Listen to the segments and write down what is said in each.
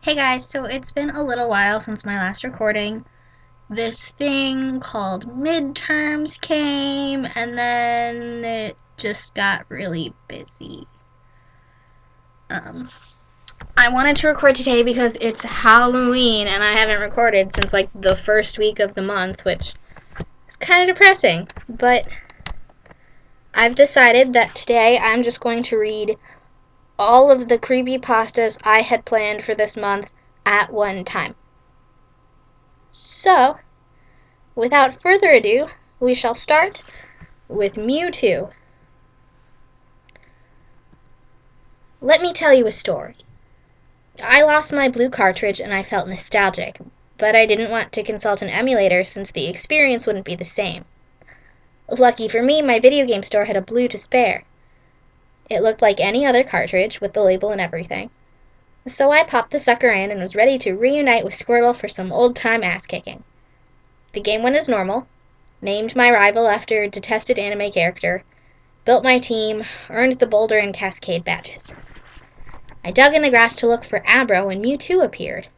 Hey guys, so it's been a little while since my last recording. This thing called midterms came, and then it just got really busy. Um, I wanted to record today because it's Halloween, and I haven't recorded since like the first week of the month, which is kind of depressing. But I've decided that today I'm just going to read all of the creepypastas I had planned for this month at one time. So, without further ado, we shall start with Mewtwo. Let me tell you a story. I lost my blue cartridge and I felt nostalgic, but I didn't want to consult an emulator since the experience wouldn't be the same. Lucky for me, my video game store had a blue to spare. It looked like any other cartridge, with the label and everything. So I popped the sucker in and was ready to reunite with Squirtle for some old-time ass-kicking. The game went as normal, named my rival after a detested anime character, built my team, earned the Boulder and Cascade badges. I dug in the grass to look for Abro when Mewtwo appeared.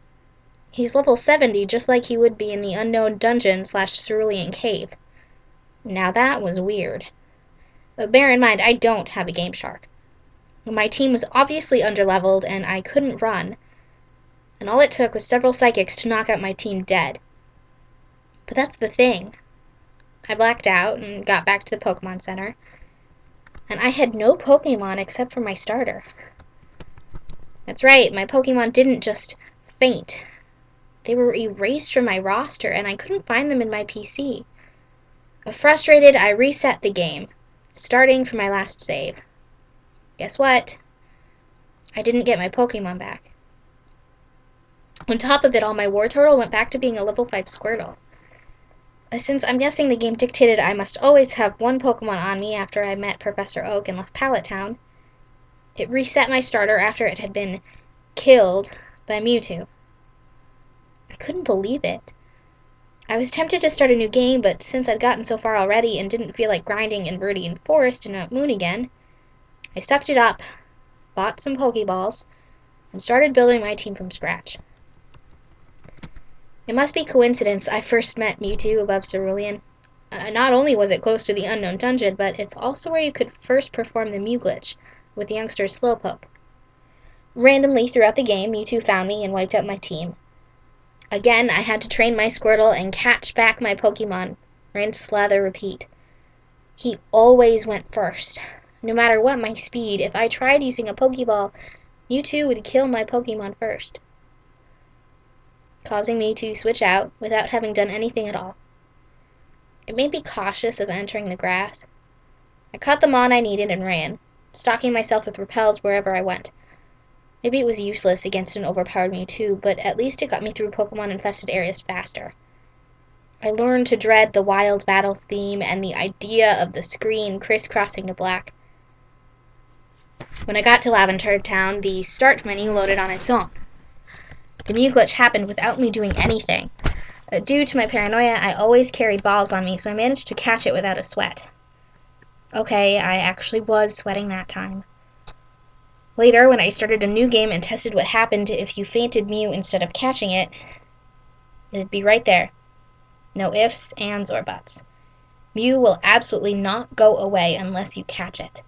He's level 70 just like he would be in the unknown dungeon/cerulean cave. Now that was weird. But bear in mind, I don't have a Game Shark. My team was obviously underleveled and I couldn't run, and all it took was several psychics to knock out my team dead. But that's the thing. I blacked out and got back to the Pokemon Center, and I had no Pokemon except for my starter. That's right, my Pokemon didn't just faint. They were erased from my roster, and I couldn't find them in my PC. Frustrated, I reset the game, starting from my last save. Guess what? I didn't get my Pokemon back. On top of it all, my Wartortle went back to being a level 5 Squirtle. Since I'm guessing the game dictated I must always have one Pokemon on me after I met Professor Oak and left Pallet Town, it reset my starter after it had been killed by Mewtwo. I couldn't believe it. I was tempted to start a new game, but since I'd gotten so far already and didn't feel like grinding in Viridian Forest and Mount Moon again, I sucked it up, bought some Pokeballs, and started building my team from scratch. It must be coincidence I first met Mewtwo above Cerulean. Not only was it close to the unknown dungeon, but it's also where you could first perform the Mew glitch with the youngster's Slowpoke. Randomly throughout the game, Mewtwo found me and wiped out my team. Again, I had to train my Squirtle and catch back my Pokemon. Rinse, slather, repeat. He always went first. No matter what my speed, if I tried using a Pokeball, Mewtwo would kill my Pokemon first, causing me to switch out without having done anything at all. It made me cautious of entering the grass. I caught the Mon I needed and ran, stocking myself with repels wherever I went. Maybe it was useless against an overpowered Mewtwo, but at least it got me through Pokemon-infested areas faster. I learned to dread the wild battle theme and the idea of the screen crisscrossing to black. When I got to Lavender Town, the start menu loaded on its own. The Mew glitch happened without me doing anything. Due to my paranoia, I always carried balls on me, so I managed to catch it without a sweat. Okay, I actually was sweating that time. Later, when I started a new game and tested what happened if you fainted Mew instead of catching it, it'd be right there. No ifs, ands, or buts. Mew will absolutely not go away unless you catch it.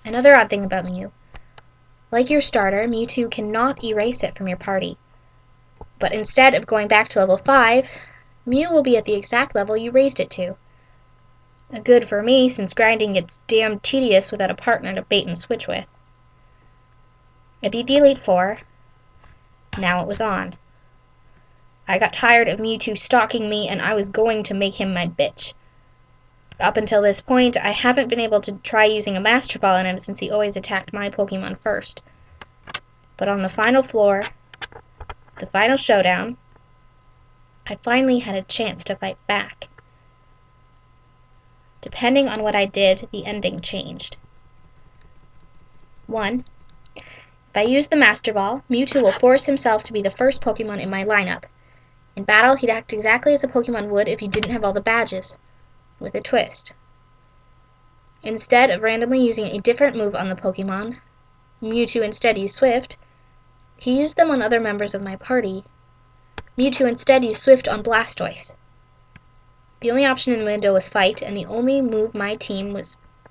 Another odd thing about Mew. Like your starter, Mewtwo cannot erase it from your party. But instead of going back to level 5, Mew will be at the exact level you raised it to. Good for me, since grinding gets damn tedious without a partner to bait and switch with. I beat the Elite Four. Now it was on. I got tired of Mewtwo stalking me, and I was going to make him my bitch. Up until this point, I haven't been able to try using a Master Ball on him since he always attacked my Pokemon first. But on the final floor, the final showdown, I finally had a chance to fight back. Depending on what I did, the ending changed. 1. If I use the Master Ball, Mewtwo will force himself to be the first Pokemon in my lineup. In battle, he'd act exactly as a Pokemon would if he didn't have all the badges, with a twist. Instead of randomly using a different move on the Pokemon, Mewtwo instead used Swift, He used them on other members of my party. Mewtwo instead used Swift on Blastoise. The only option in the window was fight, and the only move my team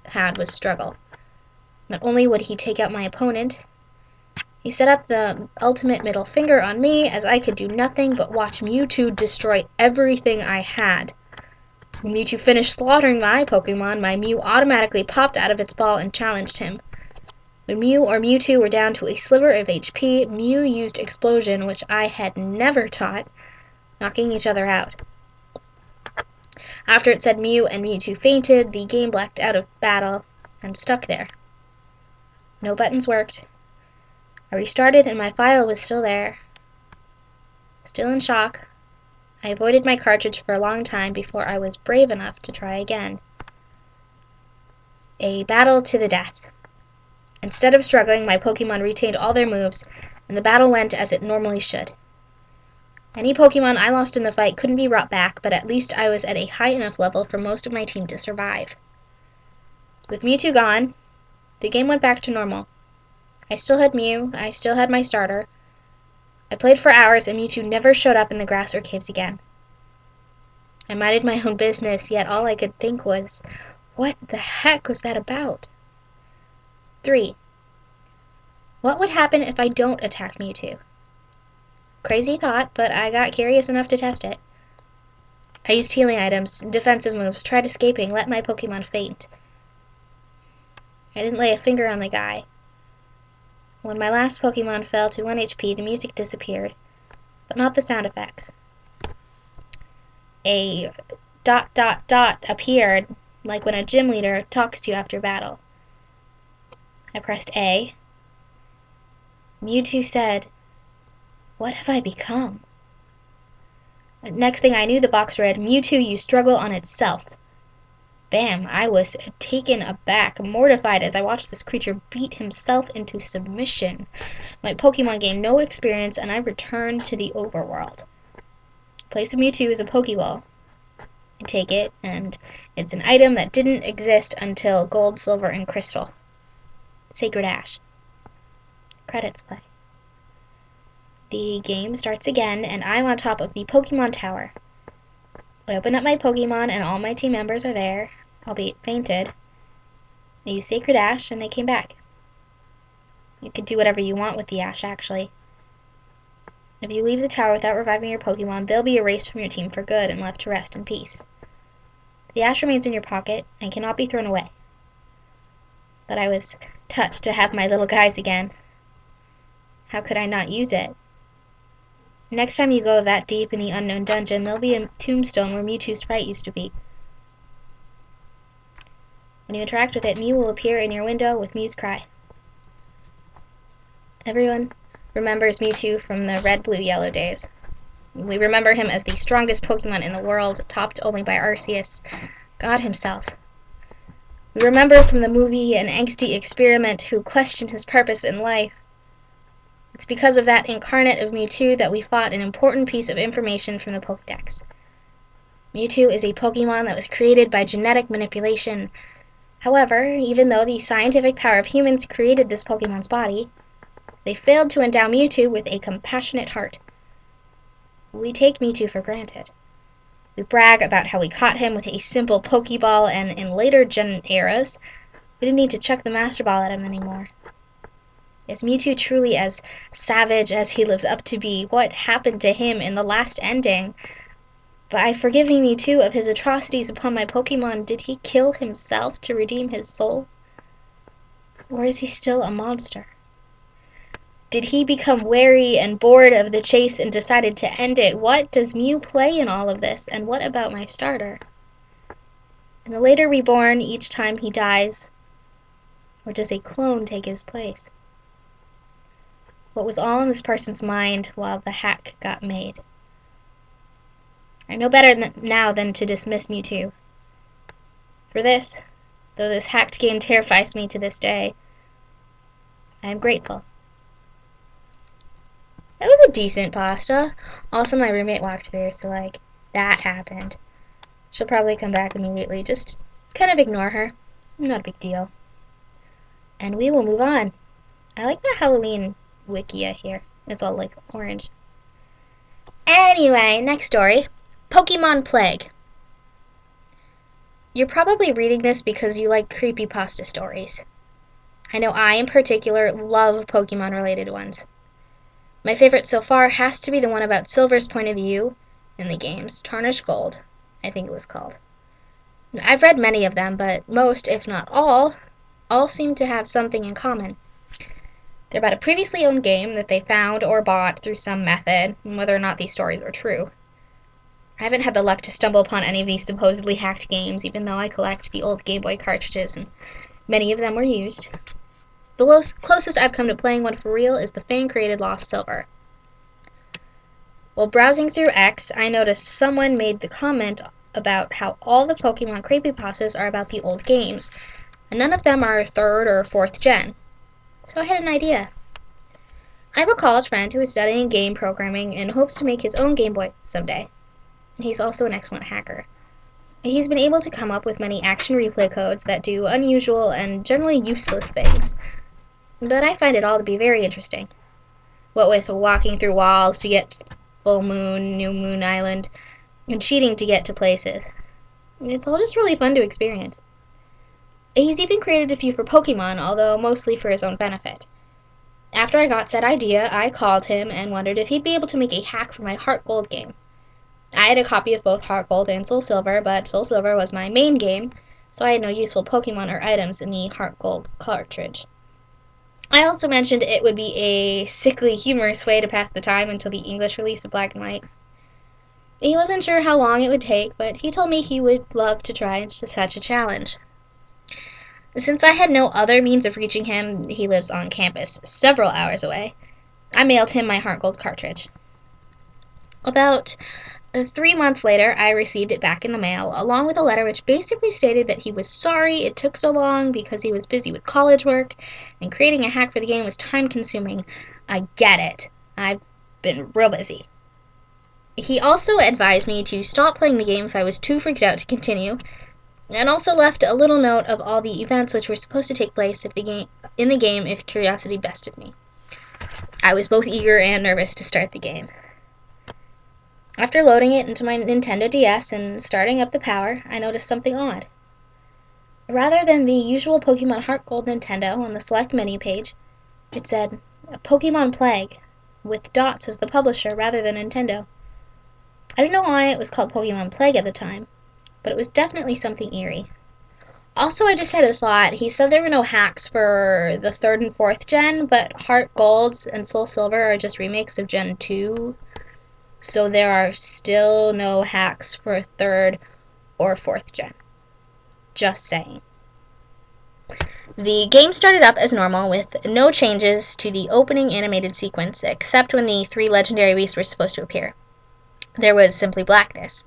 had was struggle. Not only would he take out my opponent, he set up the ultimate middle finger on me, as I could do nothing but watch Mewtwo destroy everything I had. When Mewtwo finished slaughtering my Pokemon, my Mew automatically popped out of its ball and challenged him. When Mew or Mewtwo were down to a sliver of HP, Mew used Explosion, which I had never taught, knocking each other out. After it said Mew and Mewtwo fainted, the game blacked out of battle and stuck there. No buttons worked. I restarted and my file was still there. Still in shock, I avoided my cartridge for a long time before I was brave enough to try again. A battle to the death. Instead of struggling, my Pokemon retained all their moves, and the battle went as it normally should. Any Pokemon I lost in the fight couldn't be brought back, but at least I was at a high enough level for most of my team to survive. With Mewtwo gone, the game went back to normal. I still had Mew, I still had my starter. I played for hours, and Mewtwo never showed up in the grass or caves again. I minded my own business, yet all I could think was, what the heck was that about? 3. What would happen if I don't attack Mewtwo? Crazy thought, but I got curious enough to test it. I used healing items, defensive moves, tried escaping, let my Pokemon faint. I didn't lay a finger on the guy. When my last Pokemon fell to 1 HP, the music disappeared, but not the sound effects. A ... appeared, like when a gym leader talks to you after battle. I pressed A. Mewtwo said, "What have I become?" Next thing I knew, the box read, "Mewtwo, you struggle on itself." Bam! I was taken aback, mortified as I watched this creature beat himself into submission. My Pokemon gained no experience, and I returned to the overworld. In place of Mewtwo is a Pokeball. I take it, and it's an item that didn't exist until Gold, Silver, and Crystal. Sacred Ash. Credits play. The game starts again, and I'm on top of the Pokemon Tower. I open up my Pokemon, and all my team members are there, albeit fainted. I used Sacred Ash, and they came back. You could do whatever you want with the Ash, actually. If you leave the tower without reviving your Pokemon, they'll be erased from your team for good and left to rest in peace. The Ash remains in your pocket and cannot be thrown away. But I was touched to have my little guys again. How could I not use it? Next time you go that deep in the unknown dungeon, there'll be a tombstone where Mewtwo's sprite used to be. When you interact with it, Mew will appear in your window with Mew's cry. Everyone remembers Mewtwo from the red, blue, yellow days. We remember him as the strongest Pokemon in the world, topped only by Arceus, God himself. We remember from the movie an angsty experiment who questioned his purpose in life. It's because of that incarnate of Mewtwo that we fought an important piece of information from the Pokédex. Mewtwo is a Pokemon that was created by genetic manipulation. However, even though the scientific power of humans created this Pokemon's body, they failed to endow Mewtwo with a compassionate heart. We take Mewtwo for granted. We brag about how we caught him with a simple Pokeball, and in later gen eras, we didn't need to chuck the Master Ball at him anymore. Is Mewtwo truly as savage as he lives up to be? What happened to him in the last ending? By forgiving Mewtwo of his atrocities upon my Pokemon, did he kill himself to redeem his soul? Or is he still a monster? Did he become wary and bored of the chase and decided to end it? What does Mew play in all of this? And what about my starter? In the later reborn, each time he dies, or does a clone take his place? What was all in this person's mind while the hack got made? I know better now than to dismiss Mewtwo. For this, though this hacked game terrifies me to this day, I am grateful. That was a decent pasta. Also, my roommate walked through, so, that happened. She'll probably come back immediately. Just kind of ignore her. Not a big deal. And we will move on. I like the Halloween wikia here. It's all like orange. Anyway, next story. Pokemon Plague. You're probably reading this because you like creepypasta stories. I know I, in particular, love Pokemon-related ones. My favorite so far has to be the one about Silver's point of view in the games, Tarnished Gold, I think it was called. I've read many of them, but most, if not all seem to have something in common. They're about a previously owned game that they found or bought through some method, and whether or not these stories are true. I haven't had the luck to stumble upon any of these supposedly hacked games, even though I collect the old Game Boy cartridges, and many of them were used. The closest I've come to playing one for real is the fan-created Lost Silver. While browsing through X, I noticed someone made the comment about how all the Pokemon creepypastas are about the old games, and none of them are 3rd or 4th gen. So I had an idea. I have a college friend who is studying game programming and hopes to make his own Game Boy someday. He's also an excellent hacker. He's been able to come up with many action replay codes that do unusual and generally useless things, but I find it all to be very interesting. What with walking through walls to get Full Moon, New Moon Island, and cheating to get to places. It's all just really fun to experience. He's even created a few for Pokemon, although mostly for his own benefit. After I got said idea, I called him and wondered if he'd be able to make a hack for my Heart Gold game. I had a copy of both Heart Gold and Soul Silver, but Soul Silver was my main game, so I had no useful Pokemon or items in the Heart Gold cartridge. I also mentioned it would be a sickly, humorous way to pass the time until the English release of Black and White. He wasn't sure how long it would take, but he told me he would love to try such a challenge. Since I had no other means of reaching him, he lives on campus, several hours away, I mailed him my Heart Gold cartridge. About 3 months later, I received it back in the mail, along with a letter which basically stated that he was sorry it took so long because he was busy with college work, and creating a hack for the game was time-consuming. I get it. I've been real busy. He also advised me to stop playing the game if I was too freaked out to continue, and also left a little note of all the events which were supposed to take place in the game if curiosity bested me. I was both eager and nervous to start the game. After loading it into my Nintendo DS and starting up the power, I noticed something odd. Rather than the usual Pokemon Heart Gold Nintendo on the select menu page, it said Pokemon Plague, with dots as the publisher rather than Nintendo. I didn't know why it was called Pokemon Plague at the time, but it was definitely something eerie. Also, I just had a thought. He said there were no hacks for the 3rd and 4th gen, but Heart Gold and Soul Silver are just remakes of Gen 2, so there are still no hacks for 3rd or 4th gen. Just saying. The game started up as normal with no changes to the opening animated sequence except when the 3 legendary beasts were supposed to appear. There was simply blackness.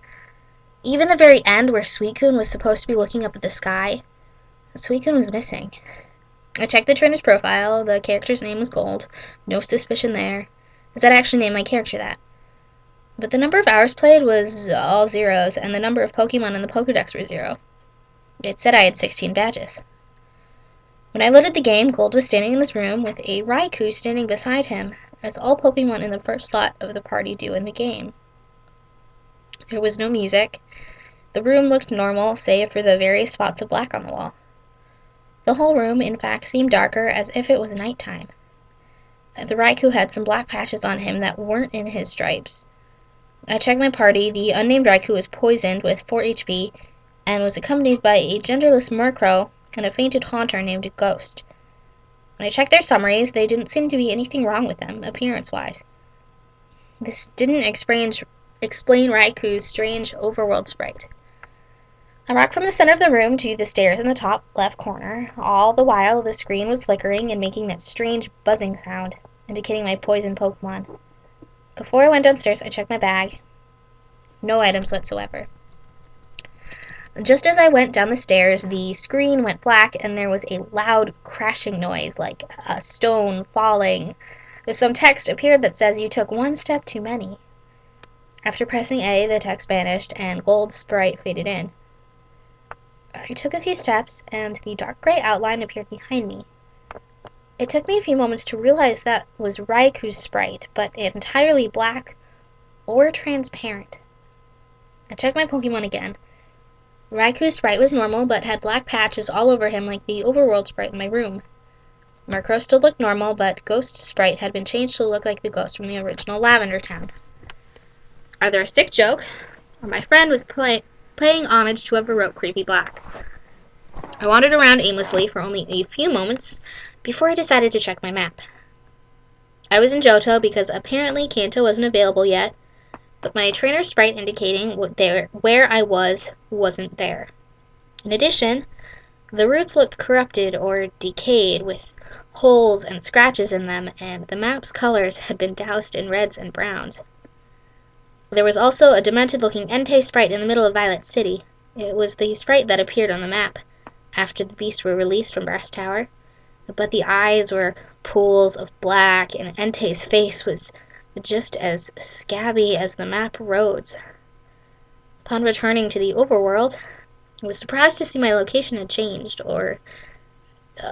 Even the very end where Suicune was supposed to be looking up at the sky, Suicune was missing. I checked the trainer's profile, the character's name was Gold, no suspicion there, as I'd actually named my character that. But the number of hours played was all zeros, and the number of Pokemon in the Pokedex were 0. It said I had 16 badges. When I loaded the game, Gold was standing in this room with a Raikou standing beside him, as all Pokemon in the first slot of the party do in the game. There was no music. The room looked normal, save for the various spots of black on the wall. The whole room, in fact, seemed darker, as if it was nighttime. The Raikou had some black patches on him that weren't in his stripes. I checked my party. The unnamed Raikou was poisoned with 4 HP, and was accompanied by a genderless Murkrow and a fainted Haunter named Ghost. When I checked their summaries, there didn't seem to be anything wrong with them, appearance-wise. This didn't explain Raikou's strange overworld sprite. I walked from the center of the room to the stairs in the top left corner. All the while, the screen was flickering and making that strange buzzing sound, indicating my poisoned Pokemon. Before I went downstairs, I checked my bag. No items whatsoever. Just as I went down the stairs, the screen went black and there was a loud crashing noise, like a stone falling. Some text appeared that says you took 1 step too many. After pressing A, the text vanished and Gold's sprite faded in. I took a few steps and the dark gray outline appeared behind me. It took me a few moments to realize that was Raiku's sprite, but entirely black or transparent. I checked my Pokemon again. Raiku's sprite was normal, but had black patches all over him like the overworld sprite in my room. Murkrow still looked normal, but Ghost's sprite had been changed to look like the ghost from the original Lavender Town. Either a sick joke, or my friend was paying homage to whoever wrote Creepy Black. I wandered around aimlessly for only a few moments before I decided to check my map. I was in Johto because apparently Kanto wasn't available yet, but my trainer's sprite indicating where I was wasn't there. In addition, the routes looked corrupted or decayed with holes and scratches in them, and the map's colors had been doused in reds and browns. There was also a demented-looking Entei sprite in the middle of Violet City. It was the sprite that appeared on the map after the beasts were released from Brass Tower, but the eyes were pools of black, and Entei's face was just as scabby as the map roads. Upon returning to the overworld, I was surprised to see my location had changed, or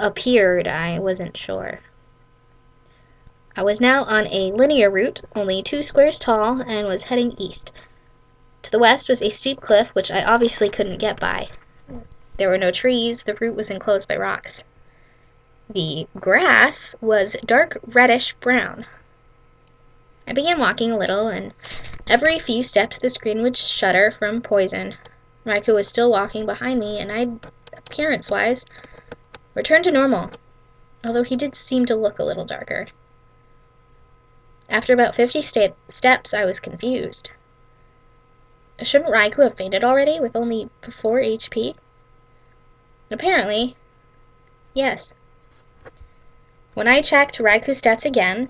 appeared, I wasn't sure. I was now on a linear route, only 2 squares tall, and was heading east. To the west was a steep cliff, which I obviously couldn't get by. There were no trees, the route was enclosed by rocks. The grass was dark reddish-brown. I began walking a little, and every few steps the screen would shudder from poison. Raikou was still walking behind me, and I, appearance-wise, returned to normal, although he did seem to look a little darker. After about 50 steps, I was confused. Shouldn't Raikou have fainted already, with only 4 HP? Apparently, yes. When I checked Raikou's stats again,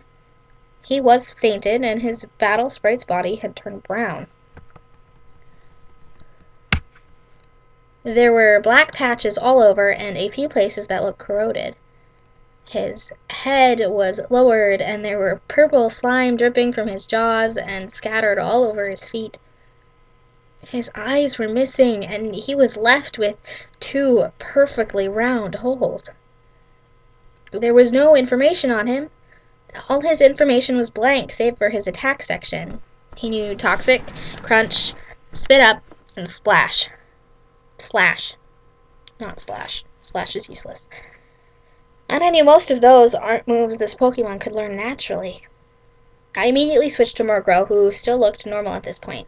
he was fainted, and his battle sprite's body had turned brown. There were black patches all over, and a few places that looked corroded. His head was lowered, and there were purple slime dripping from his jaws and scattered all over his feet. His eyes were missing, and he was left with 2 perfectly round holes. There was no information on him. All his information was blank, save for his attack section. He knew Toxic, Crunch, Spit Up, and Splash. Slash. Not Splash. Splash is useless. And I knew most of those aren't moves this Pokemon could learn naturally. I immediately switched to Murkrow, who still looked normal at this point.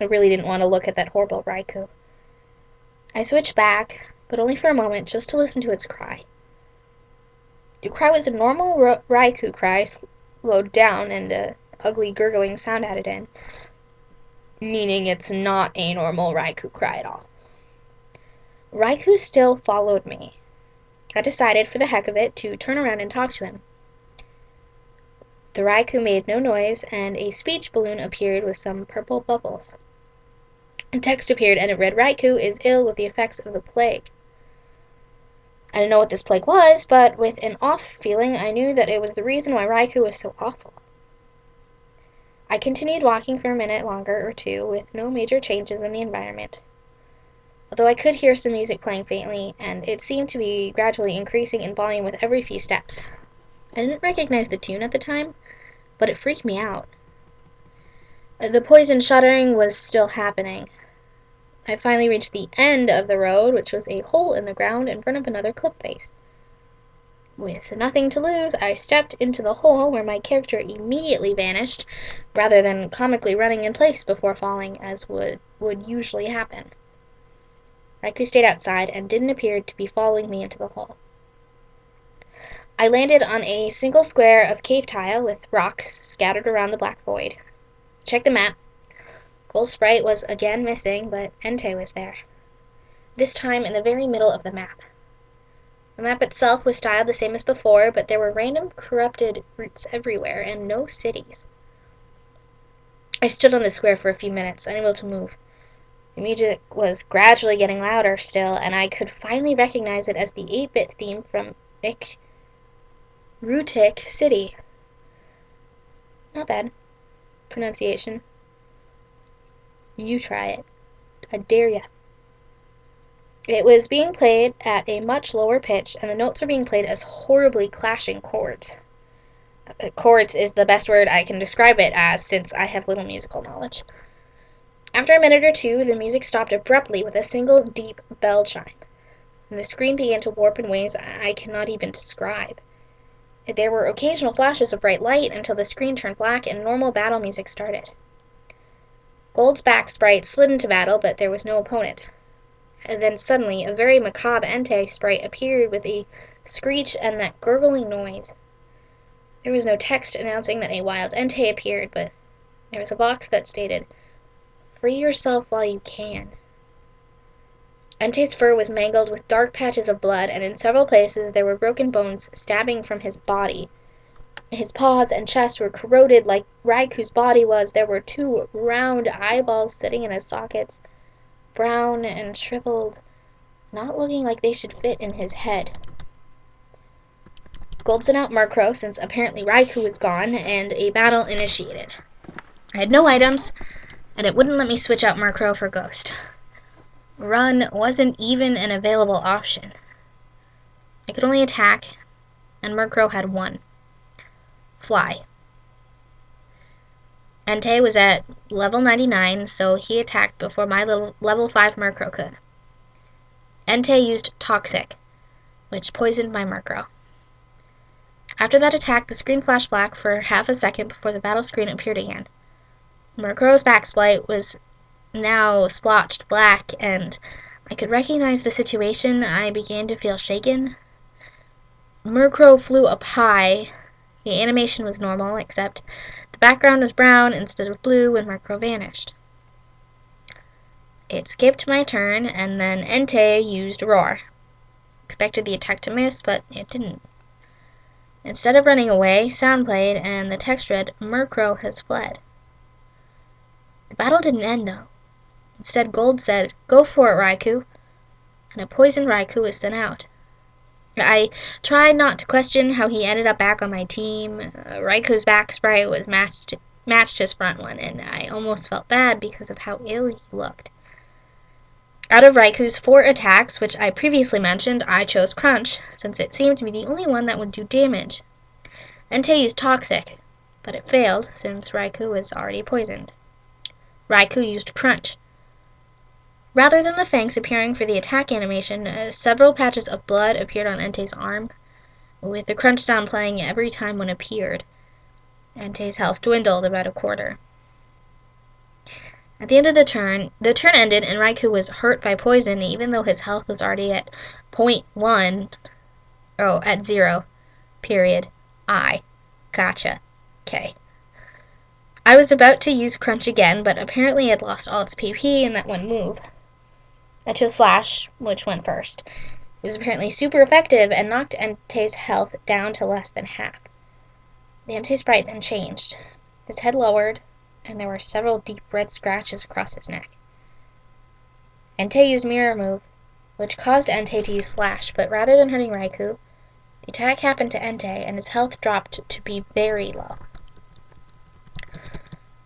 I really didn't want to look at that horrible Raikou. I switched back, but only for a moment, just to listen to its cry. The cry was a normal Raikou cry, slowed down, and an ugly gurgling sound added in, meaning it's not a normal Raikou cry at all. Raikou still followed me. I decided, for the heck of it, to turn around and talk to him. The Raikou made no noise, and a speech balloon appeared with some purple bubbles. A text appeared, and it read, "Raikou is ill with the effects of the plague." I didn't know what this plague was, but with an off feeling, I knew that it was the reason why Raikou was so awful. I continued walking for a minute longer or two, with no major changes in the environment. Although I could hear some music playing faintly, and it seemed to be gradually increasing in volume with every few steps. I didn't recognize the tune at the time, but it freaked me out. The poison shuddering was still happening. I finally reached the end of the road, which was a hole in the ground in front of another cliff face. With nothing to lose, I stepped into the hole, where my character immediately vanished, rather than comically running in place before falling, as would usually happen. Raikou stayed outside and didn't appear to be following me into the hole. I landed on a single square of cave tile with rocks scattered around the black void. Checked the map. Gold Sprite was again missing, but Entei was there. This time in the very middle of the map. The map itself was styled the same as before, but there were random corrupted routes everywhere, and no cities. I stood on the square for a few minutes, unable to move. The music was gradually getting louder still, and I could finally recognize it as the 8-bit theme from Rutik City. Not bad. Pronunciation. You try it. I dare ya. It was being played at a much lower pitch, and the notes were being played as horribly clashing chords. Chords is the best word I can describe it as, since I have little musical knowledge. After a minute or two, the music stopped abruptly with a single deep bell chime, and the screen began to warp in ways I cannot even describe. There were occasional flashes of bright light until the screen turned black and normal battle music started. Gold's back sprite slid into battle, but there was no opponent. And then suddenly, a very macabre Entei sprite appeared with a screech and that gurgling noise. There was no text announcing that a wild Entei appeared, but there was a box that stated, "Free yourself while you can." Entei's fur was mangled with dark patches of blood, and in several places there were broken bones stabbing from his body. His paws and chest were corroded like Raiku's body was. There were 2 round eyeballs sitting in his sockets, brown and shriveled, not looking like they should fit in his head. Gold sent out Murkrow, since apparently Raikou was gone, and a battle initiated. I had no items, and it wouldn't let me switch out Murkrow for Ghost. Run wasn't even an available option. I could only attack, and Murkrow had 1. Fly. Entei was at level 99, so he attacked before my level 5 Murkrow could. Entei used Toxic, which poisoned my Murkrow. After that attack, the screen flashed black for half a second before the battle screen appeared again. Murkrow's back sprite was now splotched black, and I could recognize the situation. I began to feel shaken. Murkrow flew up high. The animation was normal, except the background was brown instead of blue when Murkrow vanished. It skipped my turn, and then Entei used Roar. Expected the attack to miss, but it didn't. Instead of running away, sound played, and the text read, "Murkrow has fled." The battle didn't end, though. Instead, Gold said, "Go for it, Raikou," and a poisoned Raikou was sent out. I tried not to question how he ended up back on my team. Raikou's back sprite was matched his front one, and I almost felt bad because of how ill he looked. Out of Raikou's 4 attacks, which I previously mentioned, I chose Crunch, since it seemed to be the only one that would do damage. Entei used Toxic, but it failed since Raikou was already poisoned. Raikou used Crunch. Rather than the fangs appearing for the attack animation, several patches of blood appeared on Entei's arm, with the crunch sound playing every time one appeared. Entei's health dwindled about a quarter. At the end of the turn ended, and Raikou was hurt by poison, even though his health was already at 0.1. Oh, at 0. Period. Gotcha. Okay. I was about to use Crunch again, but apparently it lost all its PP in that one move. I chose Slash, which went first. It was apparently super effective and knocked Entei's health down to less than half. The Entei sprite then changed. His head lowered, and there were several deep red scratches across his neck. Entei used Mirror Move, which caused Entei to use Slash, but rather than hurting Raikou, the attack happened to Entei, and his health dropped to be very low.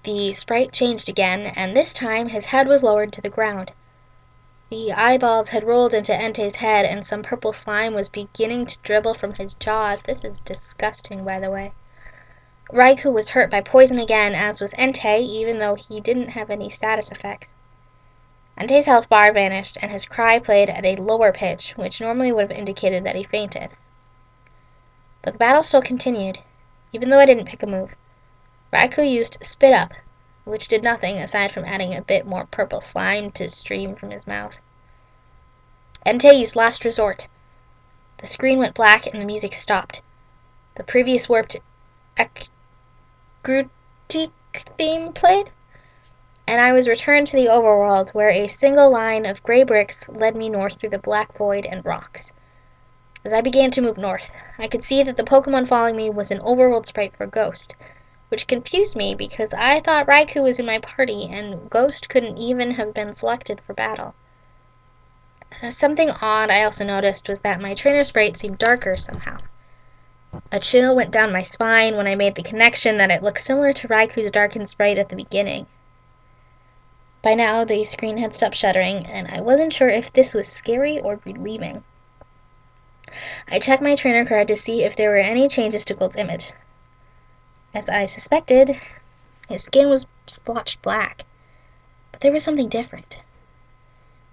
The sprite changed again, and this time his head was lowered to the ground. The eyeballs had rolled into Entei's head, and some purple slime was beginning to dribble from his jaws. This is disgusting, by the way. Raikou was hurt by poison again, as was Entei, even though he didn't have any status effects. Entei's health bar vanished, and his cry played at a lower pitch, which normally would have indicated that he fainted. But the battle still continued, even though I didn't pick a move. Raikou used Spit Up, which did nothing aside from adding a bit more purple slime to stream from his mouth. Entei used Last Resort. The screen went black and the music stopped. The previous warped Agrutic theme played, and I was returned to the overworld, where a single line of gray bricks led me north through the black void and rocks. As I began to move north, I could see that the Pokemon following me was an overworld sprite for Ghost, which confused me because I thought Raikou was in my party and Ghost couldn't even have been selected for battle. Something odd I also noticed was that my trainer sprite seemed darker somehow. A chill went down my spine when I made the connection that it looked similar to Raikou's darkened sprite at the beginning. By now, the screen had stopped shuddering, and I wasn't sure if this was scary or relieving. I checked my trainer card to see if there were any changes to Gold's image. As I suspected, his skin was splotched black, but there was something different.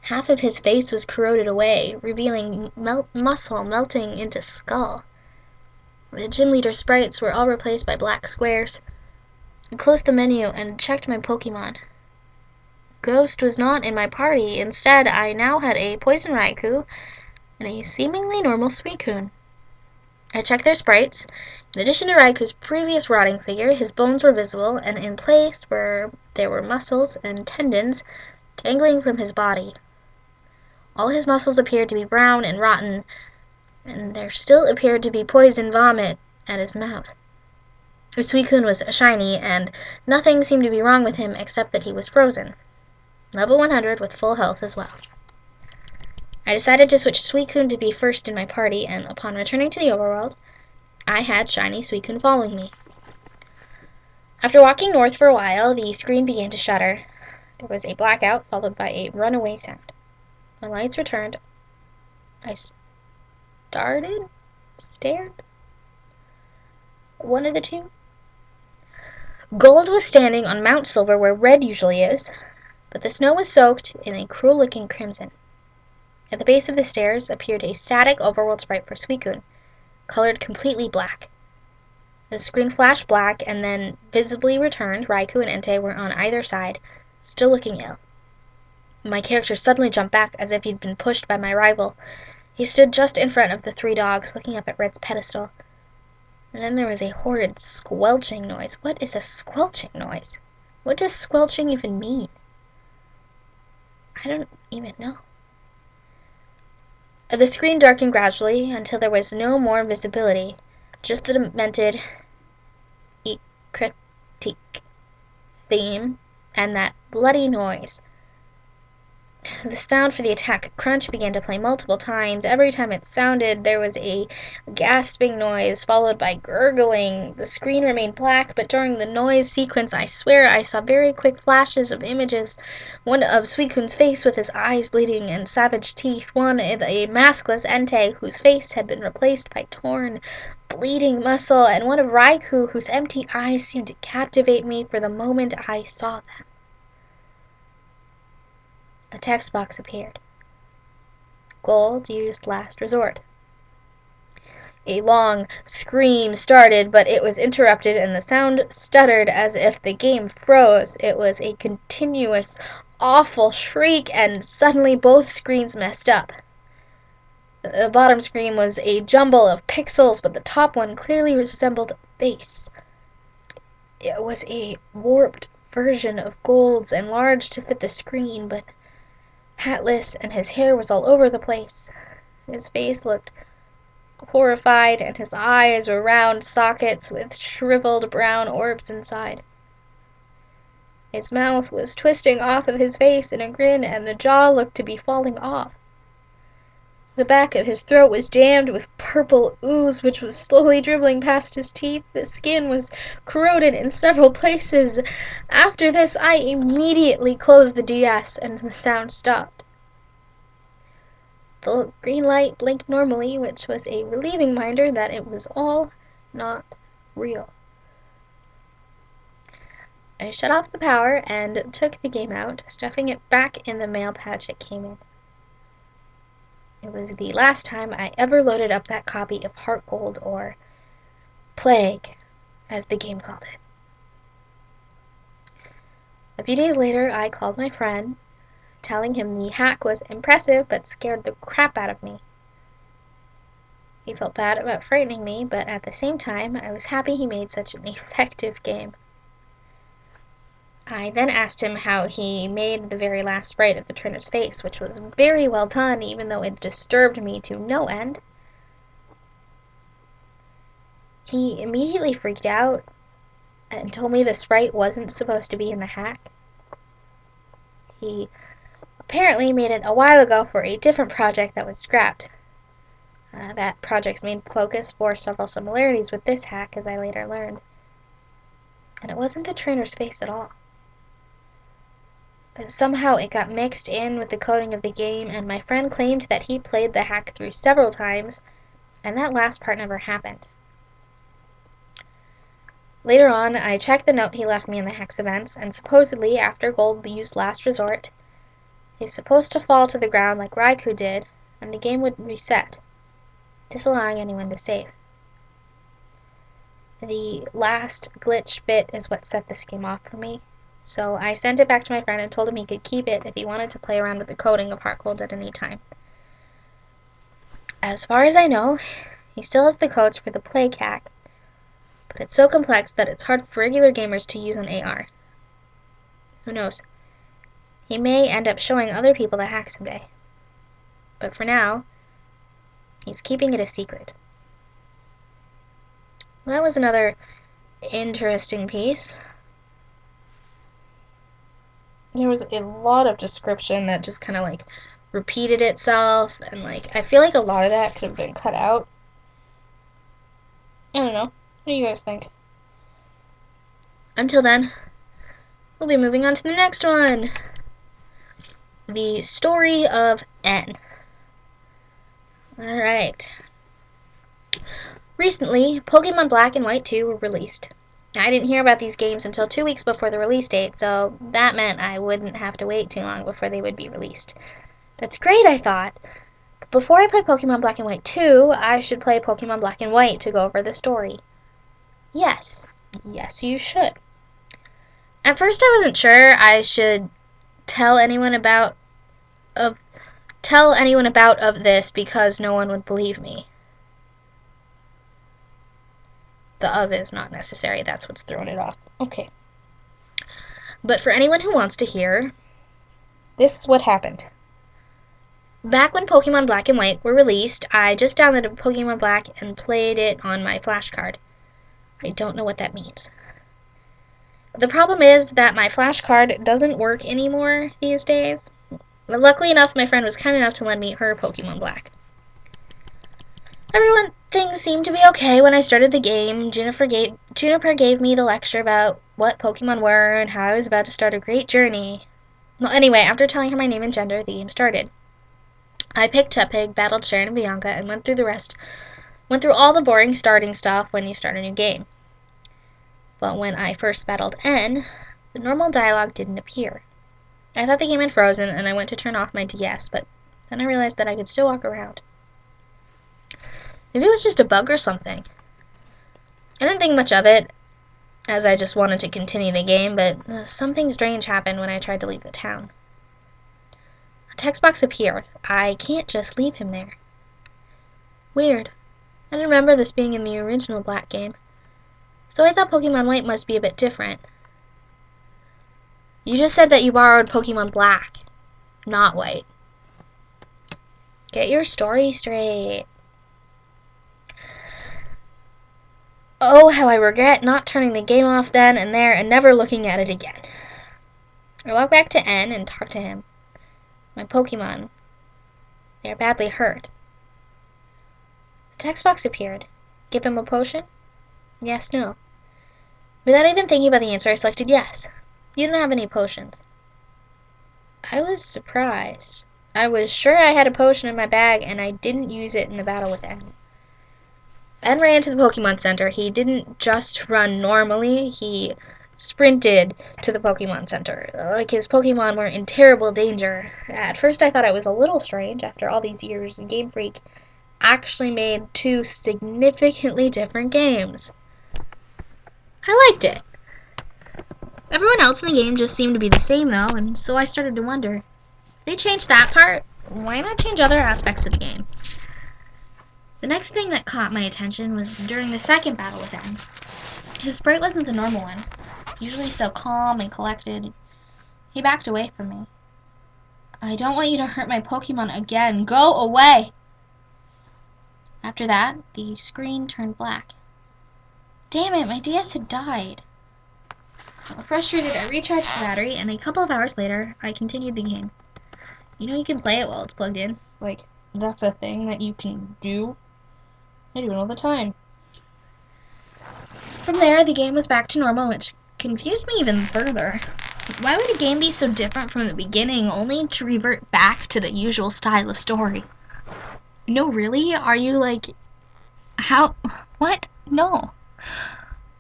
Half of his face was corroded away, revealing muscle melting into skull. The gym leader sprites were all replaced by black squares. I closed the menu and checked my Pokemon. Ghost was not in my party. Instead, I now had a Poison Raikou and a seemingly normal Suicune. I checked their sprites. In addition to Raikou's previous rotting figure, his bones were visible, and in place where there were muscles and tendons dangling from his body. All his muscles appeared to be brown and rotten, and there still appeared to be poison vomit at his mouth. His Suicune was shiny, and nothing seemed to be wrong with him except that he was frozen. Level 100 with full health as well. I decided to switch Suicune to be first in my party, and upon returning to the overworld, I had shiny Suicune following me. After walking north for a while, the screen began to shudder. There was a blackout followed by a runaway sound. When lights returned, I stared? One of the two? Gold was standing on Mount Silver where red usually is, but the snow was soaked in a cruel-looking crimson. At the base of the stairs appeared a static overworld sprite for Suicune, colored completely black. The screen flashed black, and then visibly returned. Raikou and Entei were on either side, still looking ill. My character suddenly jumped back as if he'd been pushed by my rival. He stood just in front of the three dogs, looking up at Red's pedestal. And then there was a horrid squelching noise. What is a squelching noise? What does squelching even mean? I don't even know. The screen darkened gradually until there was no more visibility, just the demented critique theme and that bloody noise. The sound for the attack crunch began to play multiple times. Every time it sounded, there was a gasping noise followed by gurgling. The screen remained black, but during the noise sequence, I swear I saw very quick flashes of images. One of Suicune's face with his eyes bleeding and savage teeth. One of a maskless Entei whose face had been replaced by torn, bleeding muscle. And one of Raikou whose empty eyes seemed to captivate me for the moment I saw them. A text box appeared. Gold used last resort. A long scream started, but it was interrupted and the sound stuttered as if the game froze. It was a continuous, awful shriek, and suddenly both screens messed up. The bottom screen was a jumble of pixels, but the top one clearly resembled a face. It was a warped version of Gold's, enlarged to fit the screen, but hatless, and his hair was all over the place. His face looked horrified, and his eyes were round sockets with shriveled brown orbs inside. His mouth was twisting off of his face in a grin, and the jaw looked to be falling off. The back of his throat was jammed with purple ooze, which was slowly dribbling past his teeth. The skin was corroded in several places. After this, I immediately closed the DS, and the sound stopped. The green light blinked normally, which was a relieving reminder that it was all not real. I shut off the power and took the game out, stuffing it back in the mail pouch it came in. It was the last time I ever loaded up that copy of Heart Gold, or Plague, as the game called it. A few days later, I called my friend, telling him the hack was impressive but scared the crap out of me. He felt bad about frightening me, but at the same time, I was happy he made such an effective game. I then asked him how he made the very last sprite of the trainer's face, which was very well done, even though it disturbed me to no end. He immediately freaked out and told me the sprite wasn't supposed to be in the hack. He apparently made it a while ago for a different project that was scrapped. That project's main focus bore several similarities with this hack, as I later learned. And it wasn't the trainer's face at all. but somehow it got mixed in with the coding of the game, and my friend claimed that he played the hack through several times, and that last part never happened. Later on, I checked the note he left me in the hex events, and supposedly, after Gold used Last Resort, he's supposed to fall to the ground like Raikou did, and the game would reset, disallowing anyone to save. The last glitch bit is what set this game off for me, so I sent it back to my friend and told him he could keep it if he wanted to play around with the coding of Heart Gold at any time. As far as I know, he still has the codes for the Plague hack, but it's so complex that it's hard for regular gamers to use on AR. Who knows? He may end up showing other people the hack someday. But for now, he's keeping it a secret. Well, that was another interesting piece. There was a lot of description that just kind of like repeated itself, and like I feel like a lot of that could have been cut out. I don't know. What do you guys think? Until then, we'll be moving on to the next one. The story of N. Alright. Recently, Pokemon Black and White 2 were released. I didn't hear about these games until 2 weeks before the release date, so that meant I wouldn't have to wait too long before they would be released. That's great, I thought. But before I play Pokemon Black and White 2, I should play Pokemon Black and White to go over the story. Yes, you should. At first I wasn't sure I should tell anyone about this because no one would believe me. The of is not necessary, that's what's throwing it off. Okay. But for anyone who wants to hear, this is what happened. Back when Pokemon Black and White were released, I just downloaded Pokemon Black and played it on my flashcard. I don't know what that means. The problem is that my flashcard doesn't work anymore these days. But luckily enough, my friend was kind enough to lend me her Pokemon Black. Things seemed to be okay when I started the game. Juniper gave me the lecture about what Pokemon were and how I was about to start a great journey. Well, anyway, after telling her my name and gender, the game started. I picked Tepig, battled Sharon and Bianca, and went through all the boring starting stuff when you start a new game. But when I first battled N, the normal dialogue didn't appear. I thought the game had frozen, and I went to turn off my DS, but then I realized that I could still walk around. Maybe it was just a bug or something. I didn't think much of it, as I just wanted to continue the game, but something strange happened when I tried to leave the town. A text box appeared. I can't just leave him there. Weird. I didn't remember this being in the original Black game, so I thought Pokemon White must be a bit different. You just said that you borrowed Pokemon Black, not White. Get your story straight. Oh, how I regret not turning the game off then and there and never looking at it again. I walked back to N and talked to him. My Pokemon. They are badly hurt. A text box appeared. Give him a potion? Yes, no. Without even thinking about the answer, I selected yes. You don't have any potions. I was surprised. I was sure I had a potion in my bag, and I didn't use it in the battle with N. N ran to the Pokemon Center. He didn't just run normally, he sprinted to the Pokemon Center. Like his Pokemon were in terrible danger. At first I thought it was a little strange, after all these years, Game Freak actually made 2 significantly different games. I liked it. Everyone else in the game just seemed to be the same though, and so I started to wonder, if they changed that part, why not change other aspects of the game? The next thing that caught my attention was during the second battle with him. His sprite wasn't the normal one, usually so calm and collected. He backed away from me. I don't want you to hurt my Pokemon again. Go away! After that, the screen turned black. Damn it, my DS had died. Frustrated, I recharged the battery, and a couple of hours later, I continued the game. You know you can play it while it's plugged in. Like, that's a thing that you can do. I do it all the time. From there, the game was back to normal, which confused me even further. Why would a game be so different from the beginning, only to revert back to the usual style of story? No, really? Are you like... How? What? No.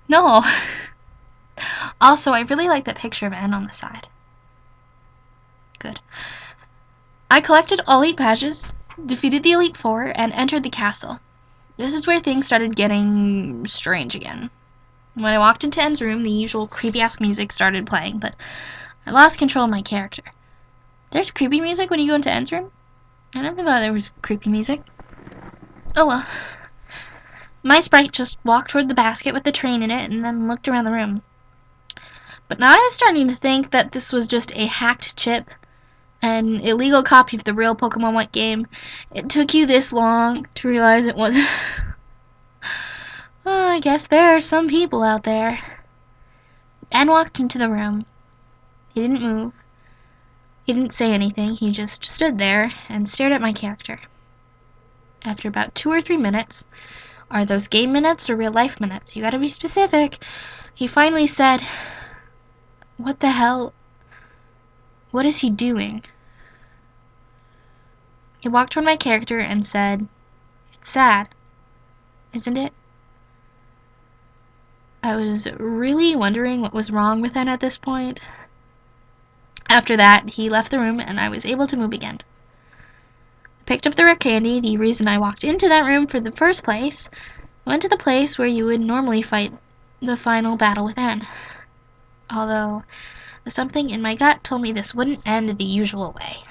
No. Also, I really like that picture of N on the side. Good. I collected all 8 badges, defeated the Elite Four, and entered the castle. This is where things started getting strange again. When I walked into N's room, the usual creepy-ass music started playing, but I lost control of my character. There's creepy music when you go into N's room? I never thought there was creepy music. Oh well. My sprite just walked toward the basket with the train in it and then looked around the room. But now I was starting to think that this was just a hacked chip, an illegal copy of the real Pokemon White game. It took you this long to realize it wasn't. Oh, I guess there are some people out there. N walked into the room. He didn't move. He didn't say anything. He just stood there and stared at my character. After about 2 or 3 minutes, are those game minutes or real life minutes? You gotta be specific. He finally said, "What the hell? What is he doing?" He walked toward my character and said, "It's sad, isn't it?" I was really wondering what was wrong with N at this point. After that, he left the room and I was able to move again. I picked up the rare candy, the reason I walked into that room for the first place. I went to the place where you would normally fight the final battle with N. Although, something in my gut told me this wouldn't end the usual way.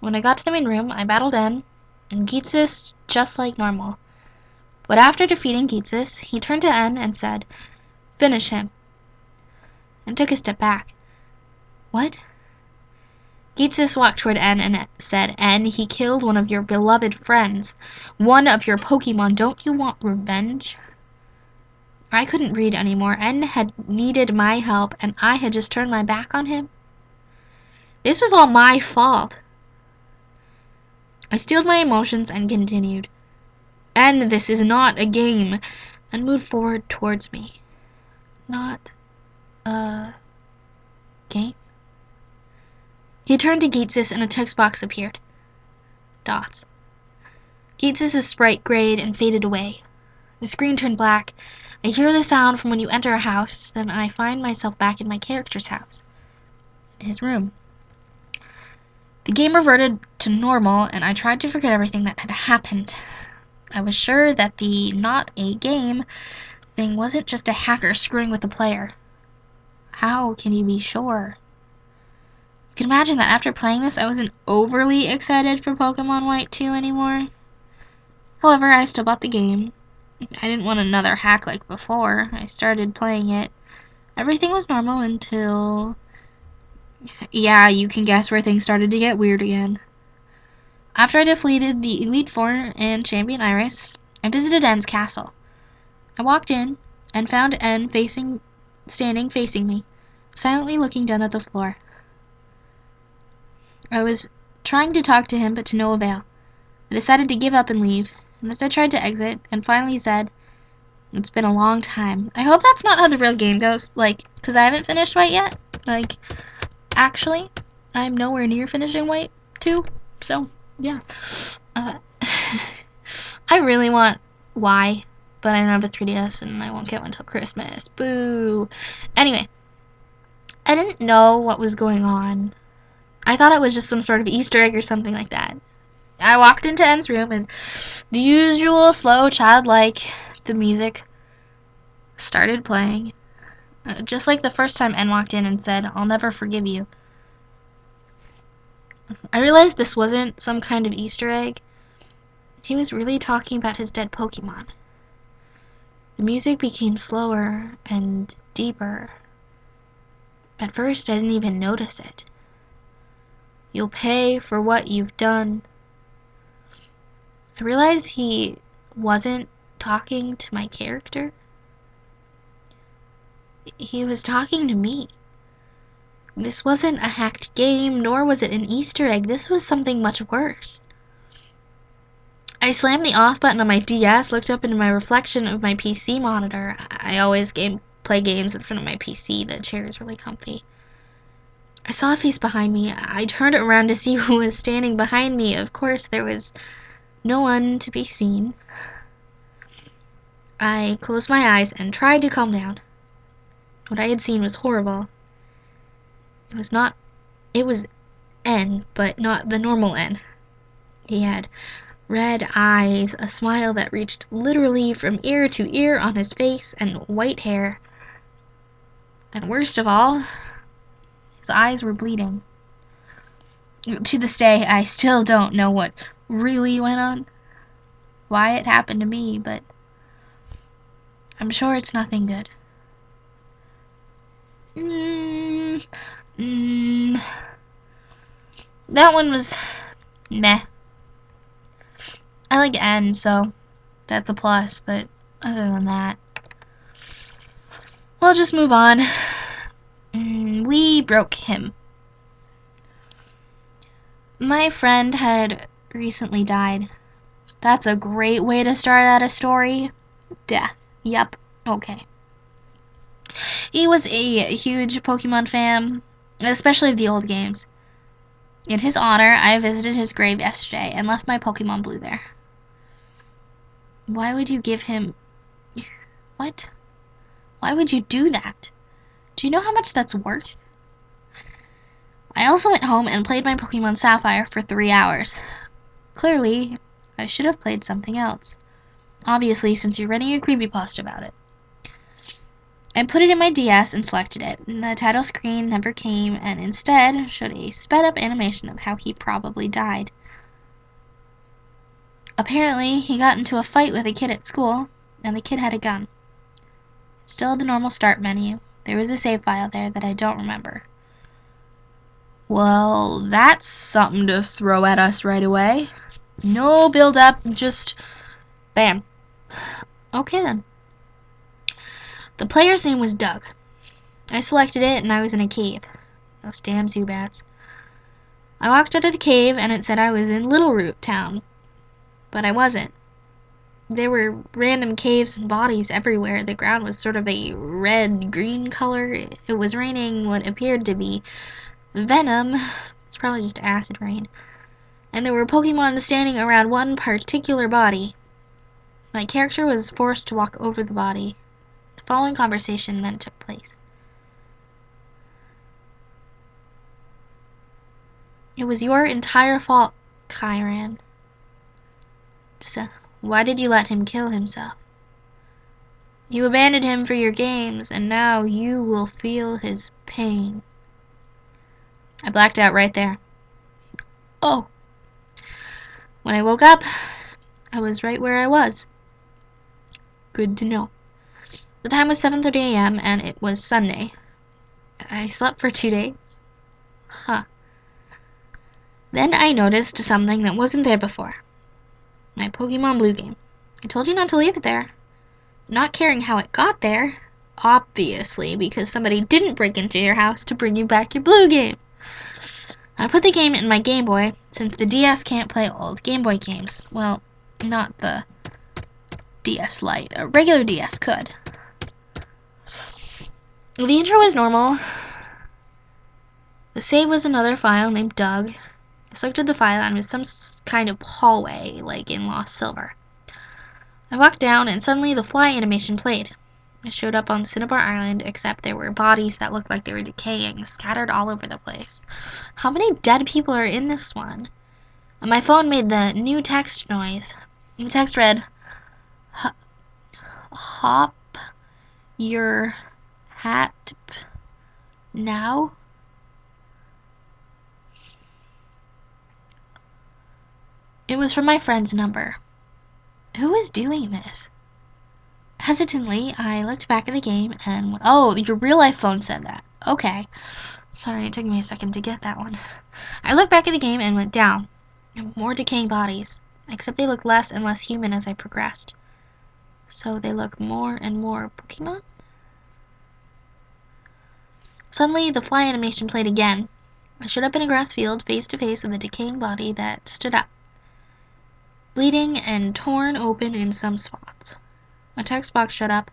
When I got to the main room, I battled N and Geetsis just like normal. But after defeating Geetsis, he turned to N and said, "Finish him," and took a step back. What? Geetsis walked toward N and said, "N, he killed one of your beloved friends. One of your Pokemon. Don't you want revenge?" I couldn't read anymore. N had needed my help, and I had just turned my back on him. This was all my fault. I steeled my emotions and continued, "N, this is not a game," and moved forward towards me. Not a game? He turned to Geetsis and a text box appeared. Dots. Geetsis' sprite grayed and faded away. The screen turned black. I hear the sound from when you enter a house, then I find myself back in my character's house. In his room. The game reverted to normal, and I tried to forget everything that had happened. I was sure that the not a game thing wasn't just a hacker screwing with the player. How can you be sure? You can imagine that after playing this, I wasn't overly excited for Pokemon White 2 anymore. However, I still bought the game. I didn't want another hack like before. I started playing it. Everything was normal until... yeah, you can guess where things started to get weird again. After I defeated the Elite Four and Champion Iris, I visited N's castle. I walked in and found N standing facing me, silently looking down at the floor. I was trying to talk to him, but to no avail. I decided to give up and leave, and as I tried to exit, and finally said, "It's been a long time." I hope that's not how the real game goes, because I haven't finished White yet. Actually, I'm nowhere near finishing White 2, so, yeah. I really want Y, but I don't have a 3DS, and I won't get one until Christmas. Boo! Anyway, I didn't know what was going on. I thought it was just some sort of Easter egg or something like that. I walked into N's room, and the usual slow, childlike, the music started playing. Just like the first time N walked in and said, "I'll never forgive you." I realized this wasn't some kind of Easter egg. He was really talking about his dead Pokemon. The music became slower and deeper. At first, I didn't even notice it. "You'll pay for what you've done." I realized he wasn't talking to my character. He was talking to me. This wasn't a hacked game, nor was it an Easter egg. This was something much worse. I slammed the off button on my DS, looked up into my reflection of my PC monitor. I always game play games in front of my PC. The chair is really comfy. I saw a face behind me. I turned around to see who was standing behind me. Of course, there was no one to be seen. I closed my eyes and tried to calm down. What I had seen was horrible. It was N, but not the normal N. He had red eyes, a smile that reached literally from ear to ear on his face, and white hair. And worst of all, his eyes were bleeding. To this day, I still don't know what really went on, why it happened to me, but I'm sure it's nothing good. That one was meh. I like N, so that's a plus, but other than that, we'll just move on. We broke him. My friend had recently died. That's a great way to start out a story. Death. Yep. Okay. He was a huge Pokemon fan, especially of the old games. In his honor, I visited his grave yesterday and left my Pokemon Blue there. Why would you give him... What? Why would you do that? Do you know how much that's worth? I also went home and played my Pokemon Sapphire for 3 hours. Clearly, I should have played something else. Obviously, since you're writing a creepypasta about it. I put it in my DS and selected it. The title screen never came and instead showed a sped up animation of how he probably died. Apparently, he got into a fight with a kid at school, and the kid had a gun. Still the normal start menu. There was a save file there that I don't remember. Well, that's something to throw at us right away. No build up, just bam. Okay then. The player's name was Doug. I selected it and I was in a cave. Those damn Zubats. I walked out of the cave and it said I was in Little Root Town. But I wasn't. There were random caves and bodies everywhere. The ground was sort of a red-green color. It was raining what appeared to be venom. It's probably just acid rain. And there were Pokemon standing around one particular body. My character was forced to walk over the body. The following conversation then took place. It was your entire fault, Kyran. So, why did you let him kill himself? You abandoned him for your games, and now you will feel his pain. I blacked out right there. Oh. When I woke up, I was right where I was. Good to know. The time was 7:30 a.m. and it was Sunday. I slept for 2 days. Huh. Then I noticed something that wasn't there before. My Pokemon Blue game. I told you not to leave it there. Not caring how it got there. Obviously, because somebody didn't break into your house to bring you back your Blue game. I put the game in my Game Boy, since the DS can't play old Game Boy games. Well, not the DS Lite. A regular DS could. The intro was normal. The save was another file named Doug. I selected the file and it was some kind of hallway, like in Lost Silver. I walked down and suddenly the fly animation played. I showed up on Cinnabar Island, except there were bodies that looked like they were decaying, scattered all over the place. How many dead people are in this one? And my phone made the new text noise. The text read, Hop your hat now? It was from my friend's number. Who is doing this? Hesitantly, I looked back at the game and went, oh, your real life phone said that. Okay. Sorry, it took me a second to get that one. I looked back at the game and went down. More decaying bodies, except they looked less and less human as I progressed. So they look more and more Pokemon? Suddenly, the fly animation played again. I showed up in a grass field, face to face with a decaying body that stood up, bleeding and torn open in some spots. A text box showed up.